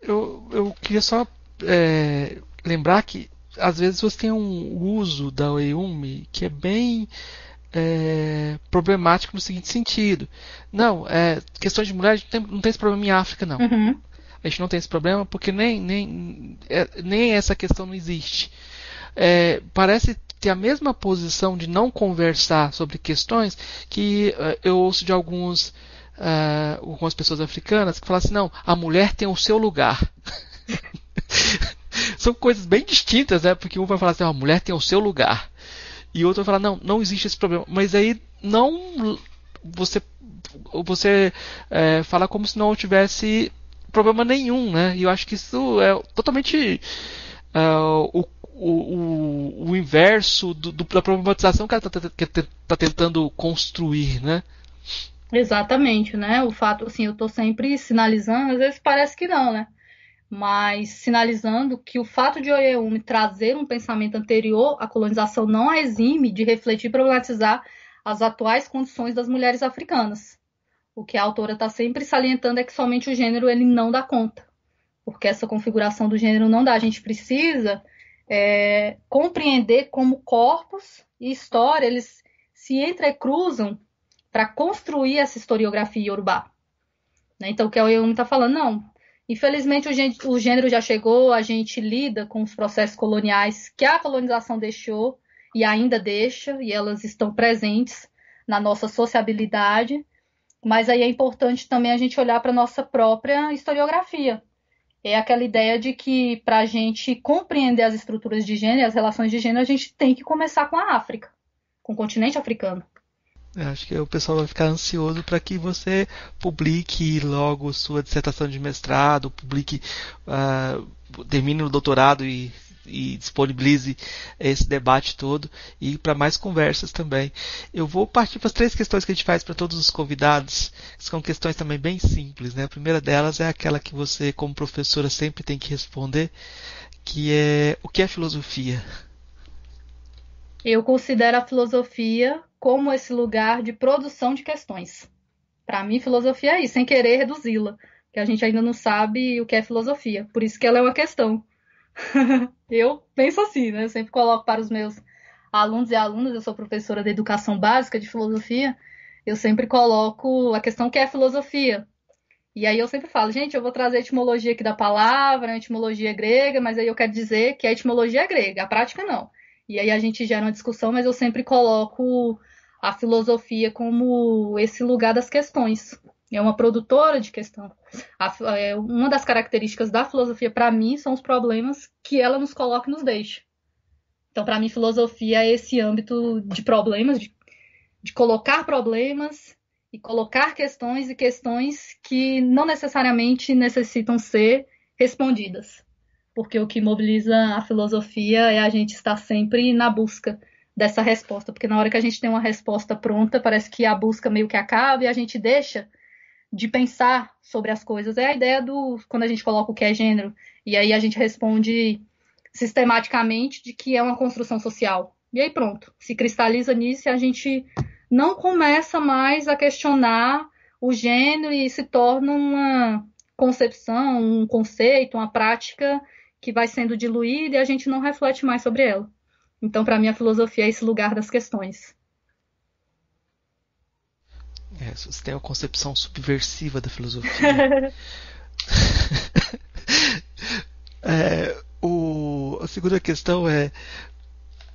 eu queria só lembrar que às vezes você tem um uso da Oeumi que é bem problemático no seguinte sentido. Não, questões de mulher, a gente não tem esse problema em África, não. Uhum. A gente não tem esse problema porque nem essa questão não existe. Parece ter a mesma posição de não conversar sobre questões que eu ouço de algumas pessoas africanas que falam assim, não, a mulher tem o seu lugar. São coisas bem distintas, né? Porque um vai falar assim, a mulher tem o seu lugar. E o outro vai falar, não existe esse problema. Mas aí não você fala como se não tivesse problema nenhum, né? E eu acho que isso é totalmente o inverso da problematização que ela está tentando construir, né? Exatamente, né? O fato, assim, eu tô sempre sinalizando, às vezes parece que não, né? Mas sinalizando que o fato de Oyeumi trazer um pensamento anterior à colonização não a exime de refletir e problematizar as atuais condições das mulheres africanas. O que a autora está sempre salientando é que somente o gênero ele não dá conta, porque essa configuração do gênero não dá. A gente precisa compreender como corpos e história eles se entrecruzam para construir essa historiografia iorubá. Então, o que a Oyeumi está falando, não. Infelizmente, o gênero já chegou, a gente lida com os processos coloniais que a colonização deixou e ainda deixa, e elas estão presentes na nossa sociabilidade, mas aí é importante também a gente olhar para a nossa própria historiografia. É aquela ideia de que para a gente compreender as estruturas de gênero e as relações de gênero, a gente tem que começar com a África, com o continente africano. Eu acho que o pessoal vai ficar ansioso para que você publique logo sua dissertação de mestrado, termine o doutorado e disponibilize esse debate todo e para mais conversas também. Eu vou partir para as 3 questões que a gente faz para todos os convidados, que são questões também bem simples, né? A primeira delas é aquela que você, como professora, sempre tem que responder, que é o que é filosofia? Eu considero a filosofia como esse lugar de produção de questões. Para mim, filosofia é isso, sem querer reduzi-la, que a gente ainda não sabe o que é filosofia, por isso que ela é uma questão. Eu penso assim, né? Eu sempre coloco para os meus alunos e alunas, eu sou professora de educação básica de filosofia, eu sempre coloco a questão que é filosofia. E aí eu sempre falo, gente, eu vou trazer a etimologia aqui da palavra, a etimologia grega, mas aí eu quero dizer que a etimologia é grega, a prática não. E aí a gente gera uma discussão, mas eu sempre coloco a filosofia como esse lugar das questões. É uma produtora de questão. Uma das características da filosofia, para mim, são os problemas que ela nos coloca e nos deixa. Então, para mim, filosofia é esse âmbito de problemas, de colocar problemas e colocar questões e questões que não necessariamente necessitam ser respondidas. Porque o que mobiliza a filosofia é a gente estar sempre na busca dessa resposta. Porque na hora que a gente tem uma resposta pronta, parece que a busca meio que acaba e a gente deixa de pensar sobre as coisas. É a ideia quando a gente coloca o que é gênero, e aí a gente responde sistematicamente de que é uma construção social. E aí pronto, se cristaliza nisso e a gente não começa mais a questionar o gênero e se torna uma concepção, um conceito, uma prática que vai sendo diluída e a gente não reflete mais sobre ela. Então, para mim, a filosofia é esse lugar das questões. Você tem uma concepção subversiva da filosofia. A segunda questão é: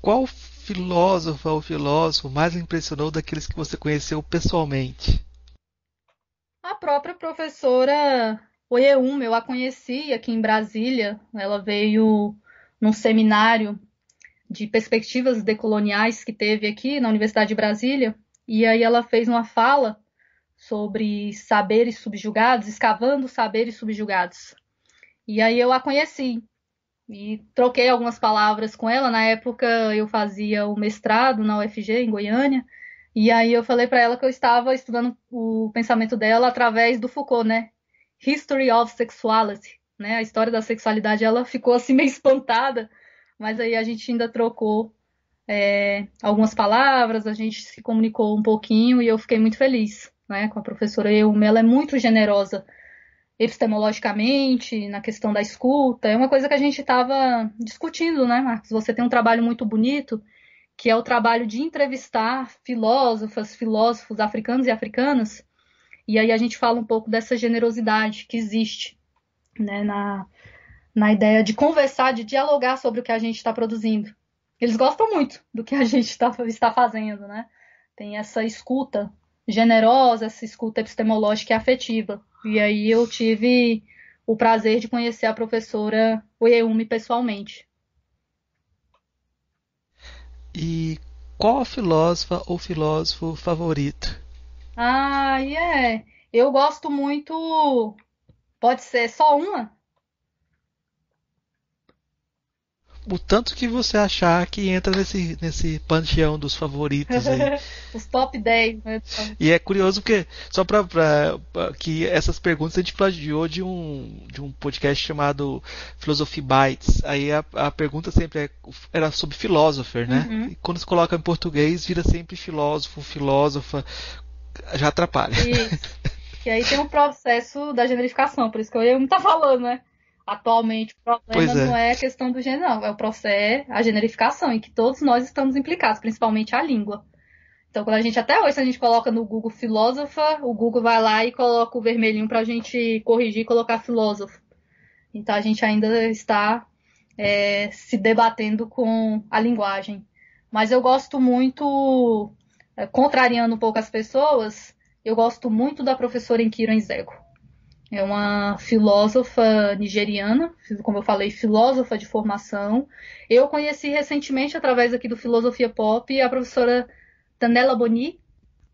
qual filósofa ou filósofo mais lhe impressionou daqueles que você conheceu pessoalmente? A própria professora Oyeumi, eu a conheci aqui em Brasília. Ela veio num seminário de perspectivas decoloniais que teve aqui na Universidade de Brasília. E aí ela fez uma fala sobre saberes subjugados, escavando saberes subjugados. E aí eu a conheci e troquei algumas palavras com ela. Na época eu fazia o mestrado na UFG, em Goiânia, e aí eu falei para ela que eu estava estudando o pensamento dela através do Foucault, né? History of Sexuality, né? A história da sexualidade. Ela ficou assim meio espantada, mas aí a gente ainda trocou algumas palavras, a gente se comunicou um pouquinho e eu fiquei muito feliz, né, com a professora Euma. Ela é muito generosa epistemologicamente, na questão da escuta. É uma coisa que a gente estava discutindo, né, Marcos? Você tem um trabalho muito bonito, que é o trabalho de entrevistar filósofos africanos e africanas, e aí a gente fala um pouco dessa generosidade que existe, né, na ideia de conversar, de dialogar sobre o que a gente está produzindo. Eles gostam muito do que a gente está fazendo, né? Tem essa escuta generosa, essa escuta epistemológica e afetiva. E aí eu tive o prazer de conhecer a professora Oyeyumi pessoalmente. E qual a filósofa ou filósofo favorito? Eu gosto muito. Pode ser só uma? O tanto que você achar que entra nesse panteão dos favoritos aí. Os top 10, né? E é curioso porque, só que essas perguntas a gente plagiou de um podcast chamado Philosophy Bites. Aí a pergunta sempre era sobre philosopher, né? Uhum. E quando se coloca em português, vira sempre filósofo, filósofa, já atrapalha. Isso. Que aí tem o processo da generificação, por isso que eu ia estar falando, né? Atualmente o problema não é a questão do gênero, não. É a generificação, em que todos nós estamos implicados, principalmente a língua. Então, quando a gente, até hoje, se a gente coloca no Google filósofa, o Google vai lá e coloca o vermelhinho para a gente corrigir e colocar filósofo. Então, a gente ainda está se debatendo com a linguagem. Mas eu gosto muito, contrariando um pouco as pessoas, eu gosto muito da professora Nkiro Nzego. É uma filósofa nigeriana, como eu falei, filósofa de formação. Eu conheci recentemente, através aqui do Filosofia Pop, a professora Tanela Boni,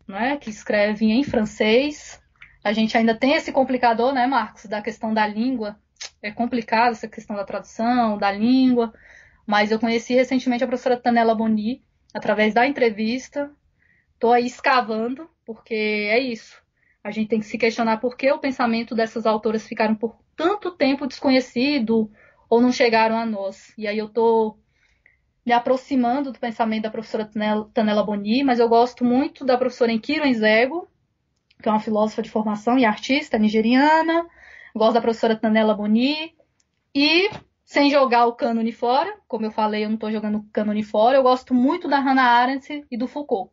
né, que escreve em francês. A gente ainda tem esse complicador, né, Marcos, da questão da língua. É complicado essa questão da tradução, da língua. Mas eu conheci recentemente a professora Tanela Boni, através da entrevista. Estou aí escavando, porque é isso. A gente tem que se questionar por que o pensamento dessas autoras ficaram por tanto tempo desconhecido ou não chegaram a nós. E aí eu estou me aproximando do pensamento da professora Tanela Boni, mas eu gosto muito da professora Nkiro Nzego, que é uma filósofa de formação e artista nigeriana. Gosto da professora Tanela Boni. E, sem jogar o cânone fora, como eu falei, eu não estou jogando o cânone fora, eu gosto muito da Hannah Arendt e do Foucault.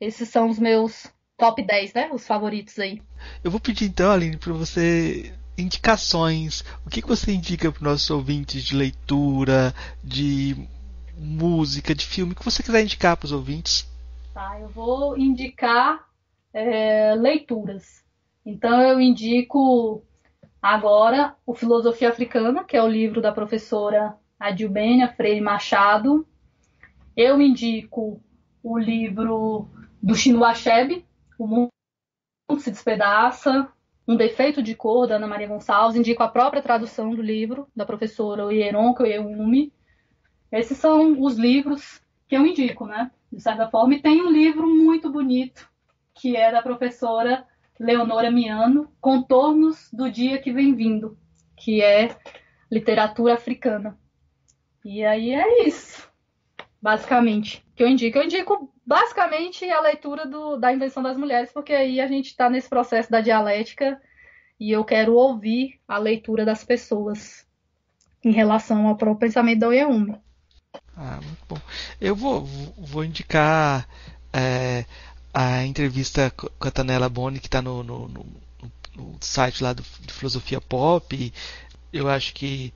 Esses são os meus top 10, né? Os favoritos aí. Eu vou pedir então, Aline, para você indicações. O que você indica para os nossos ouvintes de leitura, de música, de filme, o que você quiser indicar para os ouvintes? Tá, eu vou indicar leituras. Então eu indico agora o Filosofia Africana, que é o livro da professora Adilbenia Freire Machado. Eu indico o livro do Chinua Achebe, O Mundo se Despedaça, Um Defeito de Cor, da Ana Maria Gonçalves. Indico a própria tradução do livro, da professora Oyeronke Oyeyumi. Esses são os livros que eu indico, né? De certa forma. E tem um livro muito bonito, que é da professora Leonora Miano, Contornos do Dia que Vem Vindo, que é literatura africana. E aí é isso, basicamente, que eu indico. Eu indico basicamente a leitura da Invenção das Mulheres, porque aí a gente está nesse processo da dialética e eu quero ouvir a leitura das pessoas em relação ao próprio pensamento da Oyeyumi. Muito bom. Eu vou indicar a entrevista com a Tanela Boni, que está no site lá do Filosofia Pop. Eu acho que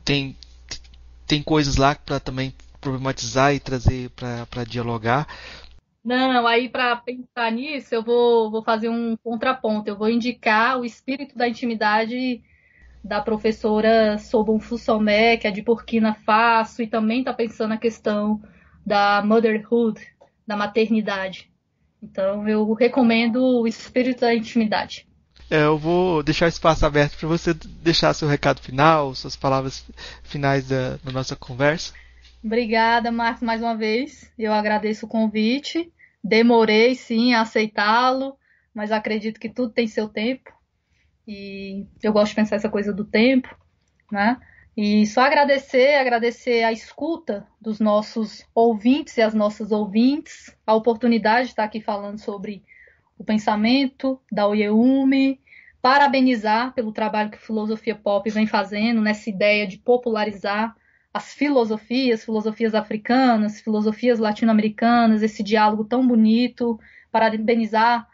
tem coisas lá para também problematizar e trazer para dialogar. Não, aí para pensar nisso, eu vou fazer um contraponto. Eu vou indicar o Espírito da Intimidade da professora Sobonfu Somé, que é de Burkina Faso, e também está pensando na questão da motherhood, da maternidade. Então, eu recomendo o Espírito da Intimidade. Eu vou deixar o espaço aberto para você deixar seu recado final, suas palavras finais da nossa conversa. Obrigada, Marcos, mais uma vez. Eu agradeço o convite. Demorei, sim, a aceitá-lo, mas acredito que tudo tem seu tempo. E eu gosto de pensar essa coisa do tempo, né? E só agradecer a escuta dos nossos ouvintes e as nossas ouvintes, a oportunidade de estar aqui falando sobre o pensamento da Oyeyumi, parabenizar pelo trabalho que a Filosofia Pop vem fazendo nessa ideia de popularizar as filosofias africanas, filosofias latino-americanas, esse diálogo tão bonito, parabenizar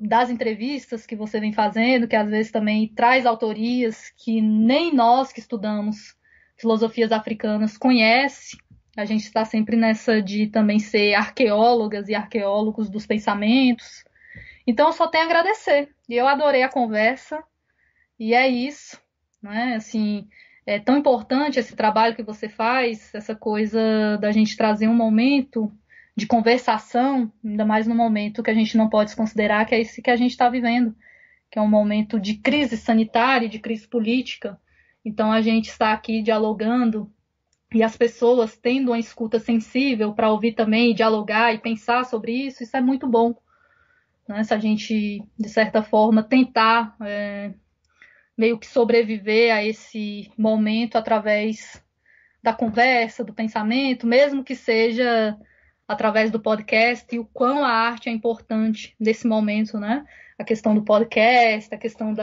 das entrevistas que você vem fazendo, que às vezes também traz autorias que nem nós que estudamos filosofias africanas conhece. A gente está sempre nessa de também ser arqueólogas e arqueólogos dos pensamentos. Então, eu só tenho a agradecer. E eu adorei a conversa. E é isso, né? Assim, é tão importante esse trabalho que você faz, essa coisa da gente trazer um momento de conversação, ainda mais no momento que a gente não pode desconsiderar, que é esse que a gente está vivendo, que é um momento de crise sanitária, de crise política. Então, a gente está aqui dialogando e as pessoas tendo uma escuta sensível para ouvir também, dialogar e pensar sobre isso, isso é muito bom. Né? Se a gente, de certa forma, tentar meio que sobreviver a esse momento através da conversa, do pensamento, mesmo que seja através do podcast, e o quão a arte é importante nesse momento, né? A questão do podcast, a questão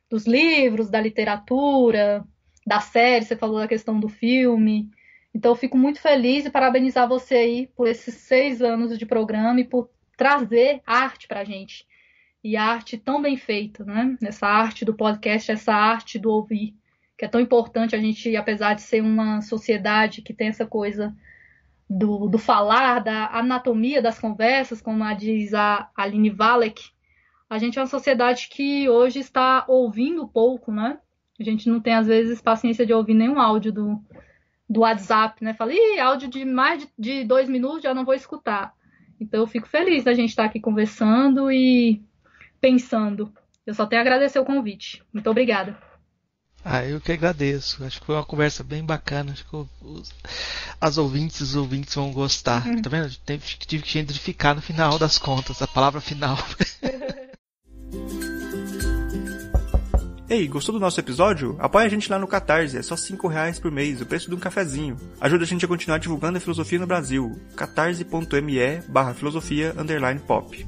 dos livros, da literatura, da série, você falou da questão do filme. Então, eu fico muito feliz e parabenizar você aí por esses 6 anos de programa e por trazer arte pra gente. E arte tão bem feita, né? Essa arte do podcast, essa arte do ouvir, que é tão importante. A gente, apesar de ser uma sociedade que tem essa coisa do falar, da anatomia das conversas, como diz a Aline Valek, a gente é uma sociedade que hoje está ouvindo pouco, né? A gente não tem, às vezes, paciência de ouvir nenhum áudio do WhatsApp, né? Fala, áudio de mais de 2 minutos, já não vou escutar. Então, eu fico feliz da gente estar aqui conversando e pensando. Eu só tenho a agradecer o convite. Muito obrigada. Eu que agradeço. Acho que foi uma conversa bem bacana. Acho que os ouvintes vão gostar. Tá vendo? Tive que identificar no final das contas, a palavra final. Ei, gostou do nosso episódio? Apoia a gente lá no Catarse, é só R$5 por mês, o preço de um cafezinho. Ajuda a gente a continuar divulgando a filosofia no Brasil. catarse.me/filosofia_pop